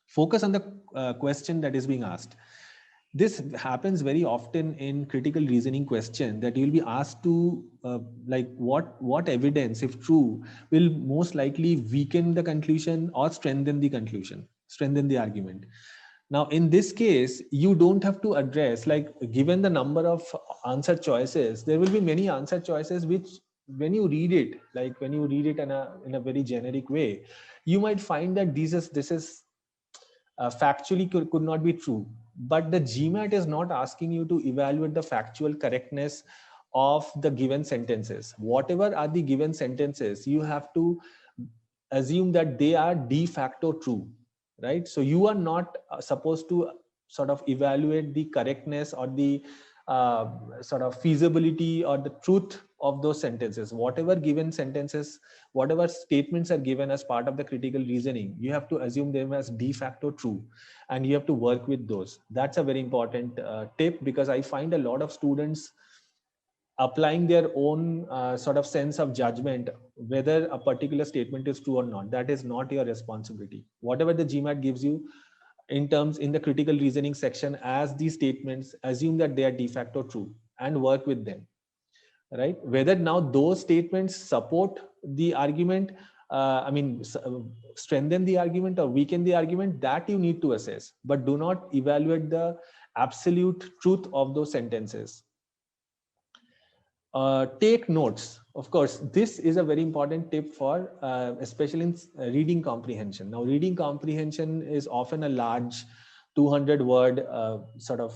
Speaker 3: focus on the question that is being asked, this happens very often in critical reasoning question, that you'll be asked to like what evidence, if true, will most likely weaken the conclusion or strengthen the conclusion, strengthen the argument. Now, in this case, you don't have to address, like, given the number of answer choices, there will be many answer choices which, when you read it, like when you read it in a very generic way, you might find that this is factually could not be true. But the GMAT is not asking you to evaluate the factual correctness of the given sentences. Whatever are the given sentences, you have to assume that they are de facto true, right? So you are not supposed to sort of evaluate the correctness or the sort of feasibility or the truth of those sentences. Whatever given sentences, whatever statements are given as part of the critical reasoning, you have to assume them as de facto true, and you have to work with those. That's a very important tip, because I find a lot of students applying their own sort of sense of judgment whether a particular statement is true or not. That is not your responsibility. Whatever the GMAT gives you in the critical reasoning section as these statements, assume that they are de facto true and work with them, right? Whether now those statements support the argument strengthen the argument or weaken the argument, that you need to assess, but do not evaluate the absolute truth of those sentences. Take notes. Of course, this is a very important tip for especially in reading comprehension. Now, reading comprehension is often a large 200-word sort of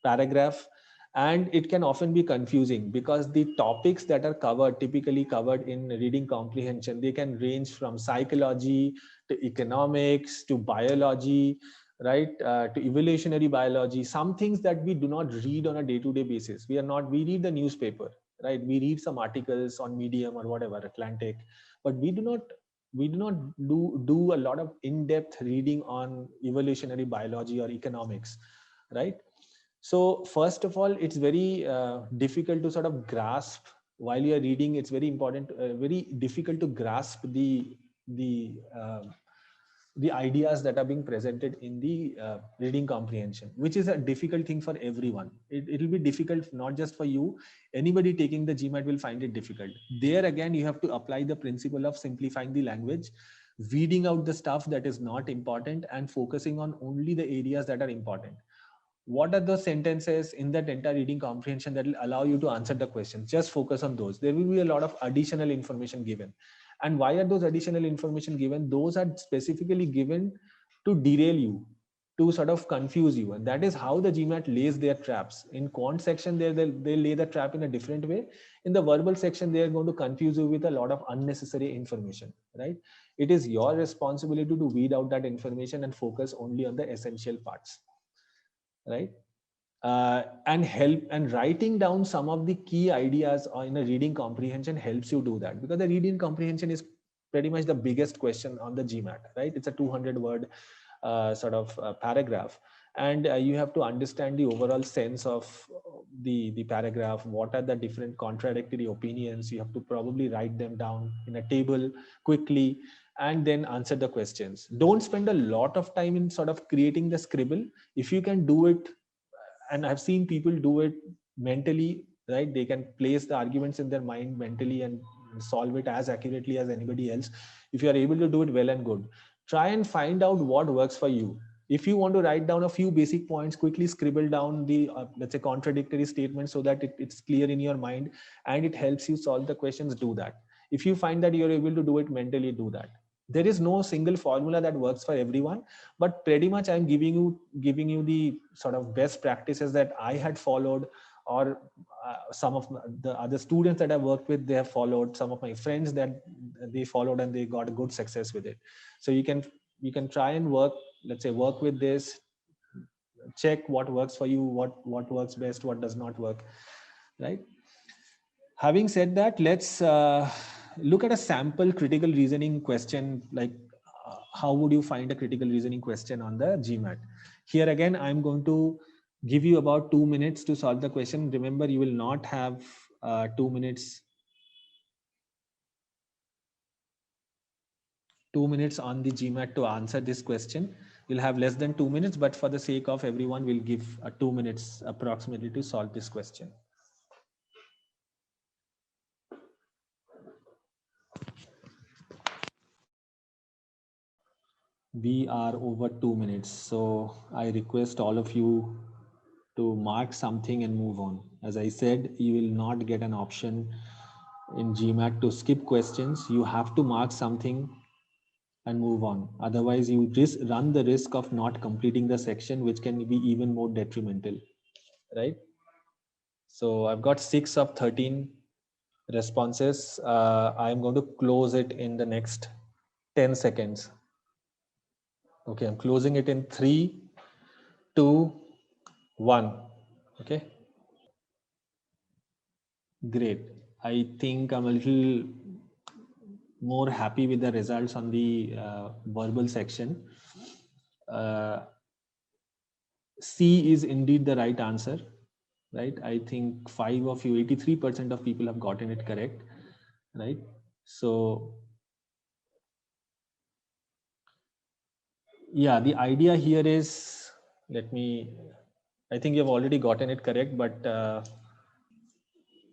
Speaker 3: paragraph, and it can often be confusing because the topics that are typically covered in reading comprehension, they can range from psychology to economics to biology, right, to evolutionary biology, some things that we do not read on a day-to-day basis. We read the newspaper, right? We read some articles on Medium or whatever, Atlantic, but we do not do a lot of in-depth reading on evolutionary biology or economics, right? So first of all, it's very difficult to sort of grasp while you're reading. It's very important, very difficult to grasp the ideas that are being presented in the reading comprehension, which is a difficult thing for everyone. It'll be difficult not just for you. Anybody taking the GMAT will find it difficult. There again, you have to apply the principle of simplifying the language, weeding out the stuff that is not important and focusing on only the areas that are important. What are the sentences in that entire reading comprehension that will allow you to answer the question? Just focus on those. There will be a lot of additional information given. And why are those additional information given? Those are specifically given to derail you, to sort of confuse you. And that is how the GMAT lays their traps. In quant section, they lay the trap in a different way. In the verbal section, they are going to confuse you with a lot of unnecessary information, right? It is your responsibility to weed out that information and focus only on the essential parts, right? And writing down some of the key ideas in a reading comprehension helps you do that, because the reading comprehension is pretty much the biggest question on the GMAT, right? It's a 200-word paragraph, and you have to understand the overall sense of the paragraph. What are the different contradictory opinions? You have to probably write them down in a table quickly and then answer the questions. Don't spend a lot of time in sort of creating the scribble. If you can do it, and I've seen people do it mentally, right? They can place the arguments in their mind mentally and solve it as accurately as anybody else. If you are able to do it, well and good. Try and find out what works for you. If you want to write down a few basic points, quickly scribble down the, let's say, contradictory statements so that it's clear in your mind and it helps you solve the questions, do that. If you find that you're able to do it mentally, do that. There is no single formula that works for everyone, but pretty much I'm giving you the sort of best practices that I had followed, or some of the other students that I worked with, they have followed. Some of my friends that they followed and they got a good success with it. So you can try and work with this, check what works for you, what works best, what does not work, right? Having said that, let's look at a sample critical reasoning question, like how would you find a critical reasoning question on the GMAT? Here again, I'm going to give you about 2 minutes to solve the question. Remember, you will not have 2 minutes. 2 minutes on the GMAT to answer this question. You'll have less than 2 minutes, but for the sake of everyone, we'll give 2 minutes approximately to solve this question. We are over 2 minutes, so I request all of you to mark something and move on. As I said, you will not get an option in GMAT to skip questions. You have to mark something and move on. Otherwise, you run the risk of not completing the section, which can be even more detrimental, right? So I've got 6 of 13 responses. I'm going to close it in the next 10 seconds. Okay, I'm closing it in 3, 2, 1. Okay. Great. I think I'm a little more happy with the results on the verbal section. C is indeed the right answer, right? I think 5 of you, 83% of people have gotten it correct, right? So yeah, the idea here is, I think you've already gotten it correct, but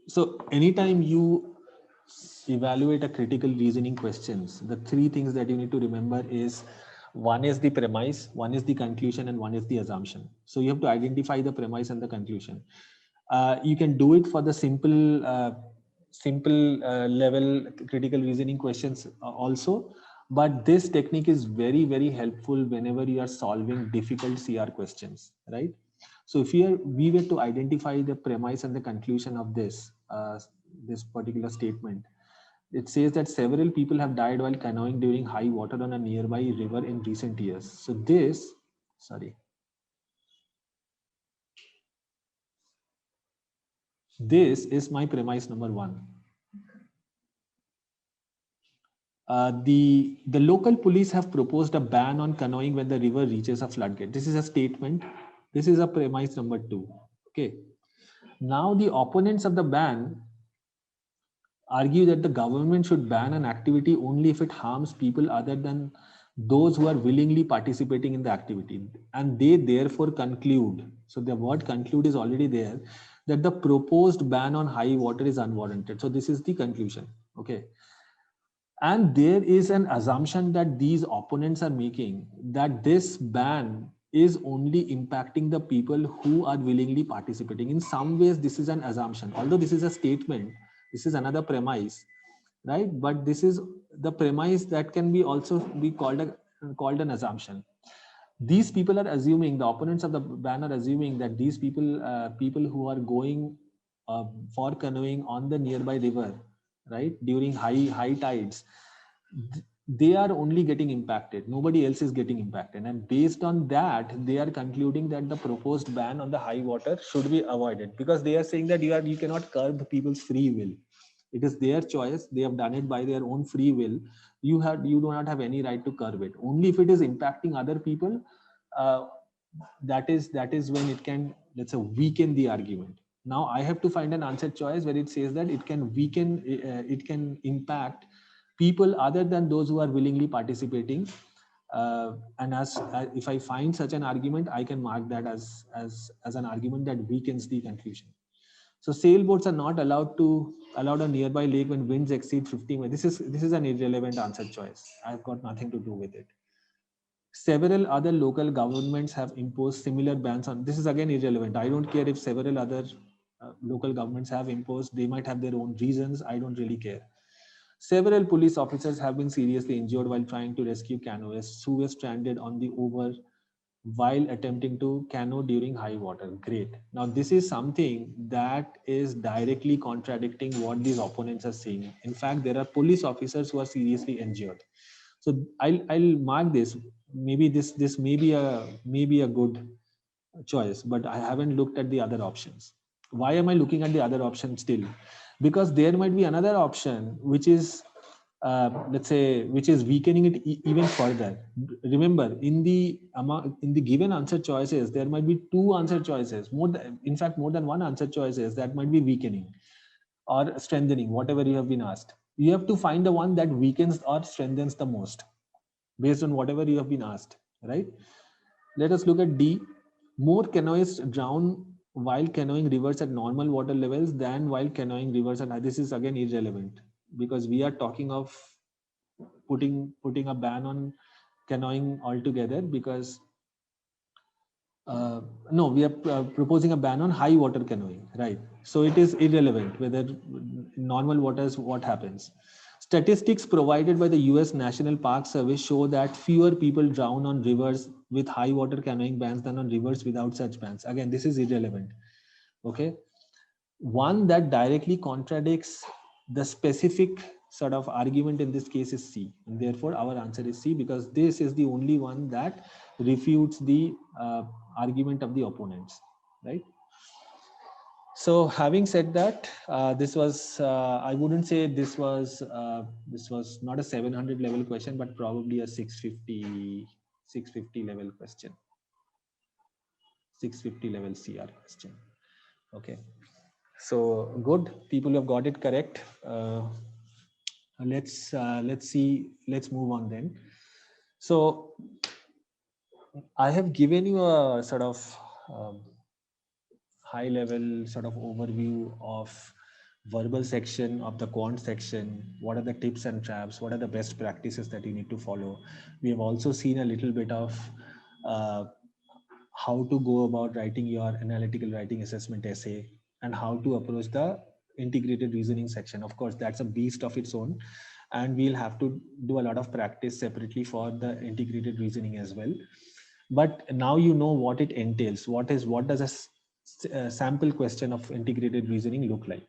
Speaker 3: so anytime you evaluate a critical reasoning questions, the three things that you need to remember is, one is the premise, one is the conclusion, and one is the assumption. So you have to identify the premise and the conclusion. You can do it for the simple level critical reasoning questions also, but this technique is very, very helpful whenever you are solving difficult CR questions, right? So if we were to identify the premise and the conclusion of this particular statement, it says that several people have died while canoeing during high water on a nearby river in recent years. So this is my premise number one. The local police have proposed a ban on canoeing when the river reaches a floodgate. This is a statement. This is a premise number two. Okay. Now the opponents of the ban argue that the government should ban an activity only if it harms people other than those who are willingly participating in the activity. And they therefore conclude, so the word conclude is already there, that the proposed ban on high water is unwarranted. So this is the conclusion. Okay. And there is an assumption that these opponents are making that this ban is only impacting the people who are willingly participating. In some ways, this is an assumption. Although this is a statement, this is another premise, right? But this is the premise that can be also be called an assumption. These people are assuming, the opponents of the ban are assuming that these people who are going for canoeing on the nearby river, right, during high tides, they are only getting impacted, nobody else is getting impacted, and based on that they are concluding that the proposed ban on the high water should be avoided, because they are saying that you cannot curb people's free will. It is their choice, they have done it by their own free will. You do not have any right to curb it. Only if it is impacting other people, uh, that is when it can, let's say, weaken the argument. Now I have to find an answer choice where it says that it can weaken, it can impact people other than those who are willingly participating. And if I find such an argument, I can mark that as an argument that weakens the conclusion. So sailboats are not allowed on nearby lake when winds exceed 50 miles. This is an irrelevant answer choice. I've got nothing to do with it. Several other local governments have imposed similar bans on. This is again irrelevant. I don't care if several other local governments have imposed. They might have their own reasons. I don't really care. Several police officers have been seriously injured while trying to rescue canoeists who were stranded on the Over while attempting to canoe during high water. Great. Now, this is something that is directly contradicting what these opponents are saying. In fact, there are police officers who are seriously injured. So I'll mark this. Maybe this may be a good choice, but I haven't looked at the other options. Why am I looking at the other option still? Because there might be another option which is, let's say, which is weakening it even further. Remember, in the given answer choices, there might be two answer choices, in fact more than one answer choices that might be weakening or strengthening, whatever you have been asked. You have to find the one that weakens or strengthens the most based on whatever you have been asked, right? Let us look at D. More canoeists drown while canoeing rivers at normal water levels than while canoeing rivers at high. This is again irrelevant, because we are talking of putting a ban on canoeing altogether, because no, we are proposing a ban on high water canoeing, right? So it is irrelevant whether in normal waters what happens. Statistics provided by the US National Park Service show that fewer people drown on rivers with high water canoeing bans than on rivers without such bans. Again, this is irrelevant. Okay. One that directly contradicts the specific sort of argument in this case is C. And therefore, our answer is C, because this is the only one that refutes the argument of the opponents, right? So having said that, this was, I wouldn't say this was not a 700 level question, but probably a 650 level question, 650 level CR question. Okay. So good, people have got it correct. Let's see, let's move on then. So I have given you a sort of high level sort of overview of verbal section, of the quant section, what are the tips and traps, what are the best practices that you need to follow. We have also seen a little bit of uh, how to go about writing your analytical writing assessment essay and how to approach the integrated reasoning section. Of course, that's a beast of its own, and we'll have to do a lot of practice separately for the integrated reasoning as well. But now you know what it entails. What does a sample question of integrated reasoning look like?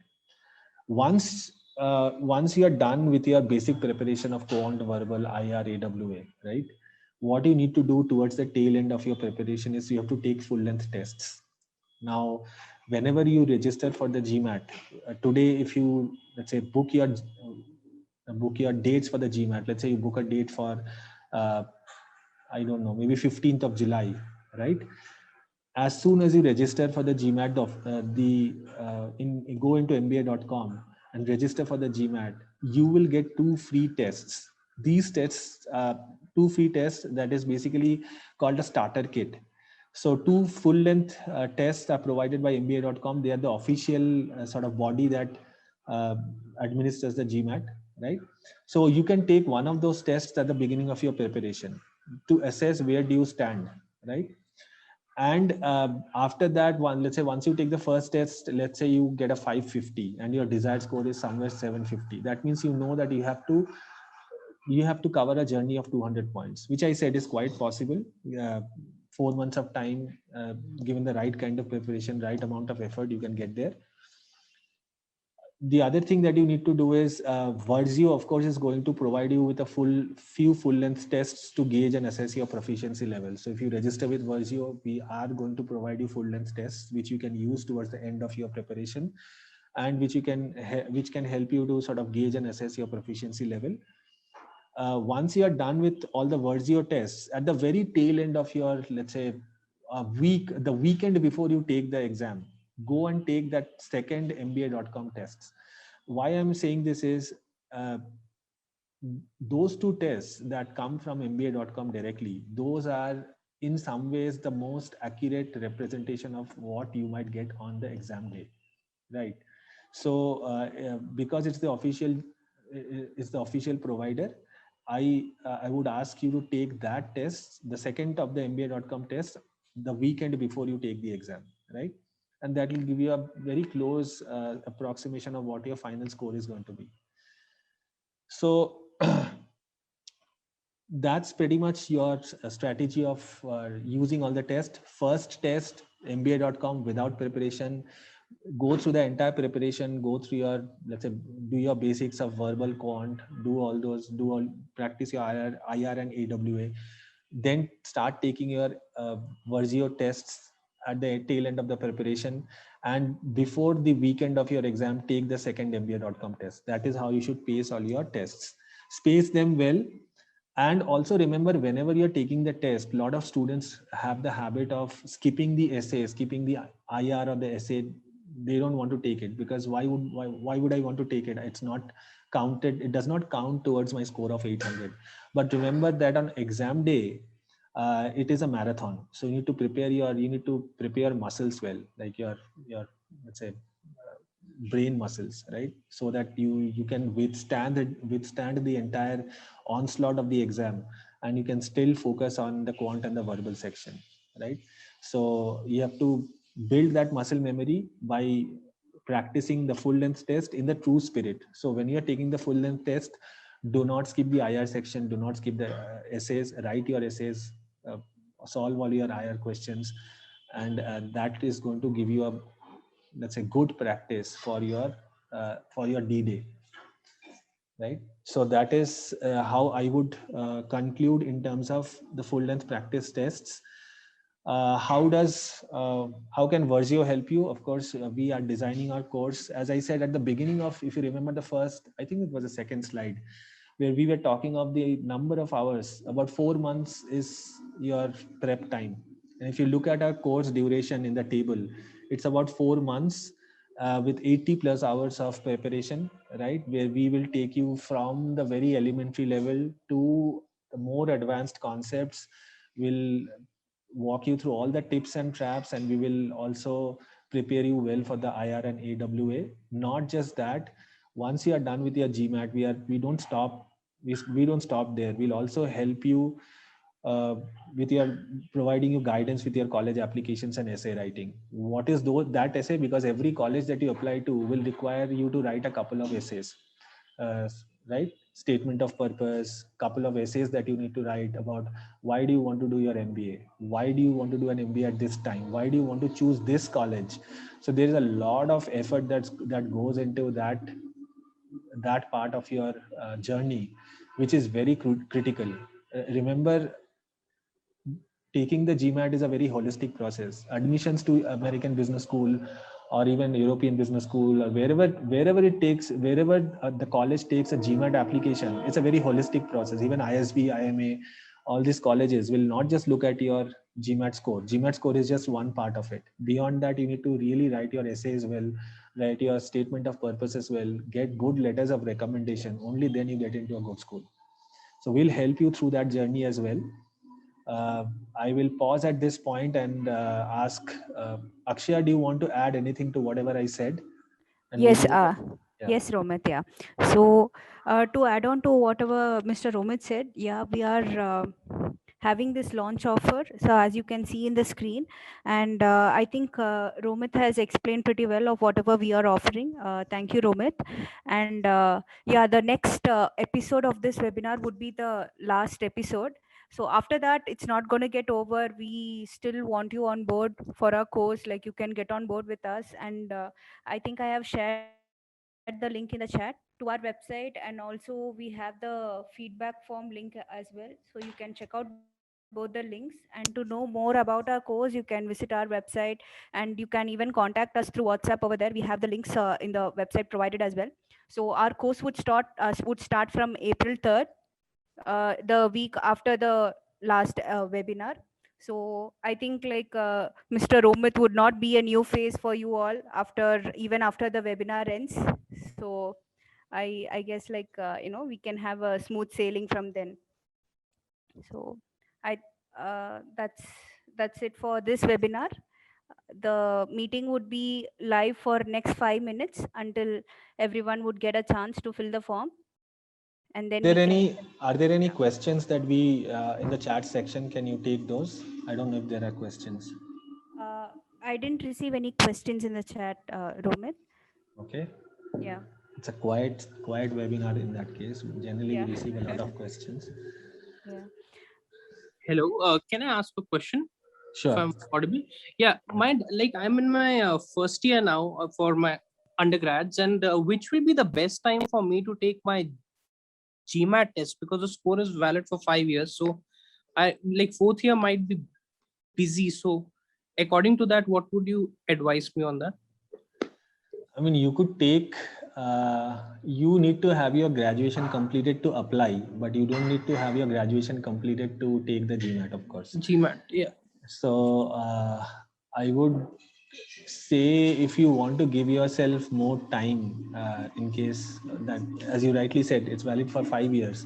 Speaker 3: Once you are done with your basic preparation of quant, verbal, IR, AWA, right? What you need to do towards the tail end of your preparation is you have to take full length tests. Now, whenever you register for the GMAT, today, if you, let's say, book your dates for the GMAT, let's say you book a date for, I don't know, maybe 15th of July, right? As soon as you register for the GMAT, go into mba.com and register for the GMAT, you will get 2 free tests. These tests, 2 free tests, that is basically called a starter kit. So 2 full-length tests are provided by mba.com. They are the official sort of body that administers the GMAT, right? So you can take one of those tests at the beginning of your preparation to assess where do you stand, right? And after that one, let's say once you take the first test, let's say you get a 550 and your desired score is somewhere 750. That means you know that you have to cover a journey of 200 points, which I said is quite possible. 4 months of time, given the right kind of preparation, right amount of effort, you can get there. The other thing that you need to do is Versio, of course, is going to provide you with a few full-length tests to gauge and assess your proficiency level. So if you register with Versio, we are going to provide you full-length tests, which you can use towards the end of your preparation, and which can help you to sort of gauge and assess your proficiency level. Once you are done with all the Versio tests, at the very tail end of your, let's say, the weekend before you take the exam, go and take that second mba.com tests. Why I'm saying this is those 2 tests that come from mba.com directly, those are in some ways the most accurate representation of what you might get on the exam day, right? So because it's the official provider, I would ask you to take that test, the second of the mba.com test, the weekend before you take the exam, right? And that will give you a very close approximation of what your final score is going to be. So that's pretty much your strategy of using all the tests. First test, mba.com without preparation. Go through the entire preparation, go through your, let's say, do your basics of verbal, quant, practice your IR and AWA. Then start taking your Versio tests at the tail end of the preparation. And before the weekend of your exam, take the second mba.com test. That is how you should pace all your tests. Space them well. And also remember, whenever you're taking the test, a lot of students have the habit of skipping the essay, skipping the IR or the essay. They don't want to take it because why would I want to take it? It's not counted. It does not count towards my score of 800. But remember that on exam day, it is a marathon. So you need to prepare muscles well, like your let's say brain muscles, right? So that you can withstand the entire onslaught of the exam, and you can still focus on the quant and the verbal section, right? So you have to build that muscle memory by practicing the full length test in the true spirit. So when you're taking the full length test, do not skip the IR section, do not skip the essays, write your essays, solve all your IR questions, and that is going to give you a, let's say, good practice for your D-Day, right? So that is how I would conclude in terms of the full length practice tests. How can Versio help you? Of course, we are designing our course. As I said at the beginning of, if you remember the first, I think it was the second slide, where we were talking of the number of hours. About 4 months is your prep time. And if you look at our course duration in the table, it's about 4 months with 80 plus hours of preparation, right? Where we will take you from the very elementary level to the more advanced concepts. We'll walk you through all the tips and traps, and we will also prepare you well for the IR and AWA. Not just that, once you are done with your GMAT, we don't stop. We don't stop there. We'll also help you uh, with your providing you guidance with your college applications and essay writing. What is that essay? Because every college that you apply to will require you to write a couple of essays, uh, right? Statement of purpose, couple of essays that you need to write about why do you want to do your MBA, why do you want to do an MBA at this time, why do you want to choose this college. So there is a lot of effort that goes into that part of your journey, which is very critical. Remember, taking the GMAT is a very holistic process. Admissions to American Business School or even European Business School or wherever it takes, wherever the college takes a GMAT application, it's a very holistic process. Even ISB, IMA, all these colleges will not just look at your GMAT score. GMAT score is just one part of it. Beyond that, you need to really write your essays well, write your statement of purpose as well, get good letters of recommendation. Only then you get into a good school. So we'll help you through that journey as well. I will pause at this point and ask Akshaya, do you want to add anything to whatever I said? And
Speaker 2: Yes,
Speaker 3: maybe yeah.
Speaker 2: yes, Romit. Yeah. So, to add on to whatever Mr. Romit said, yeah, we are having this launch offer. So, as you can see in the screen, and I think Romit has explained pretty well of whatever we are offering. Thank you, Romit. And yeah, the next episode of this webinar would be the last episode. So after that, it's not going to get over. We still want you on board for our course. Like, you can get on board with us, and I think I have shared the link in the chat to our website, and also we have the feedback form link as well. So you can check out both the links, and to know more about our course, you can visit our website, and you can even contact us through WhatsApp over there. We have the links in the website provided as well. So our course would start from April 3rd, the week after the last webinar. So I think like Mr. Romit would not be a new face for you all even after the webinar ends. So I guess like we can have a smooth sailing from then. So I that's it for this webinar. The meeting would be live for next 5 minutes until everyone would get a chance to fill the form, and then
Speaker 3: Are there any questions that we in the chat section? Can you take those? I don't know if there are questions.
Speaker 2: I didn't receive any questions in the chat, Romit.
Speaker 3: Okay.
Speaker 2: Yeah.
Speaker 3: It's a quiet webinar in that case. Generally,
Speaker 2: Yeah.
Speaker 3: we receive a lot of questions.
Speaker 2: Yeah.
Speaker 4: Hello, can I ask a question?
Speaker 3: Sure.
Speaker 4: If I'm audible? Yeah, I'm in my first year now for my undergrads, and which will be the best time for me to take my GMAT test, because the score is valid for 5 years. So I like fourth year might be busy. So according to that, what would you advise me on that?
Speaker 3: I mean, you could take, you need to have your graduation completed to apply, but you don't need to have your graduation completed to take the GMAT, of course.
Speaker 4: GMAT, yeah.
Speaker 3: So I would say, if you want to give yourself more time, in case that, as you rightly said, it's valid for 5 years,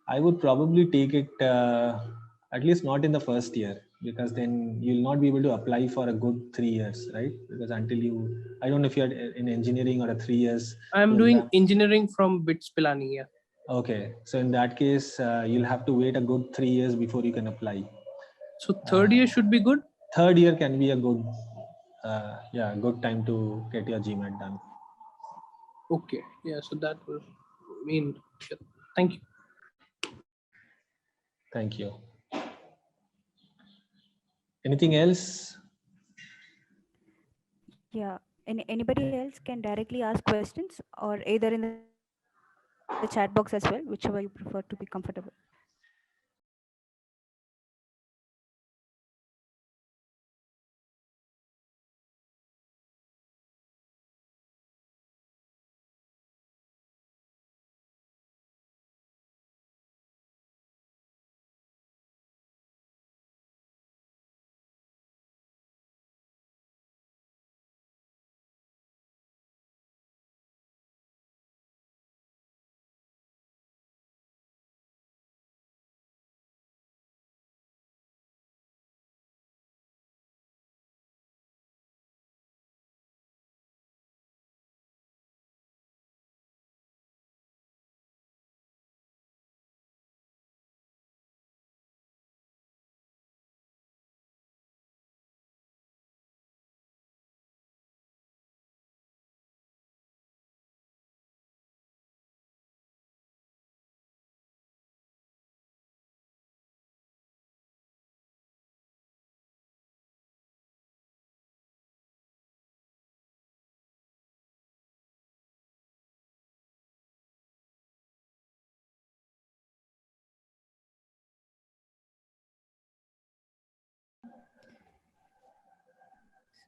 Speaker 3: I would probably take it at least not in the first year, because then you'll not be able to apply for a good 3 years, right? Because until I don't know if you're in engineering or a 3 years
Speaker 4: I'm
Speaker 3: program.
Speaker 4: doing engineering from BITS Pilani. Yeah.
Speaker 3: Okay, so in that case, you'll have to wait a good 3 years before you can apply.
Speaker 4: So third year should be good.
Speaker 3: Third year can be a good, good time to get your GMAT done.
Speaker 4: Okay, yeah. So that will mean. Thank you.
Speaker 3: Thank you. Anything else?
Speaker 2: Yeah. Anybody else can directly ask questions, or either in the chat box as well, whichever you prefer to be comfortable.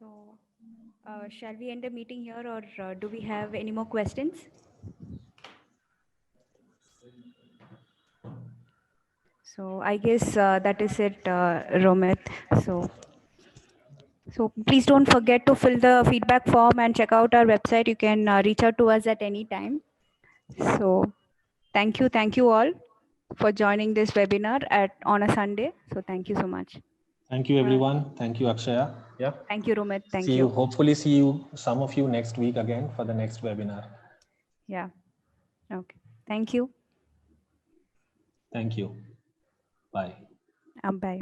Speaker 2: So, shall we end the meeting here, or do we have any more questions? So I guess that is it, Romit. So please don't forget to fill the feedback form and check out our website. You can reach out to us at any time. So thank you all for joining this webinar on a Sunday. So thank you so much.
Speaker 3: Thank you, everyone. Thank you, Akshaya. Yeah.
Speaker 2: Thank you, Romit. Thank
Speaker 3: See
Speaker 2: you.
Speaker 3: you. Hopefully see you, some of you next week again for the next webinar.
Speaker 2: Yeah. Okay. Thank you.
Speaker 3: Thank you. Bye.
Speaker 2: Bye.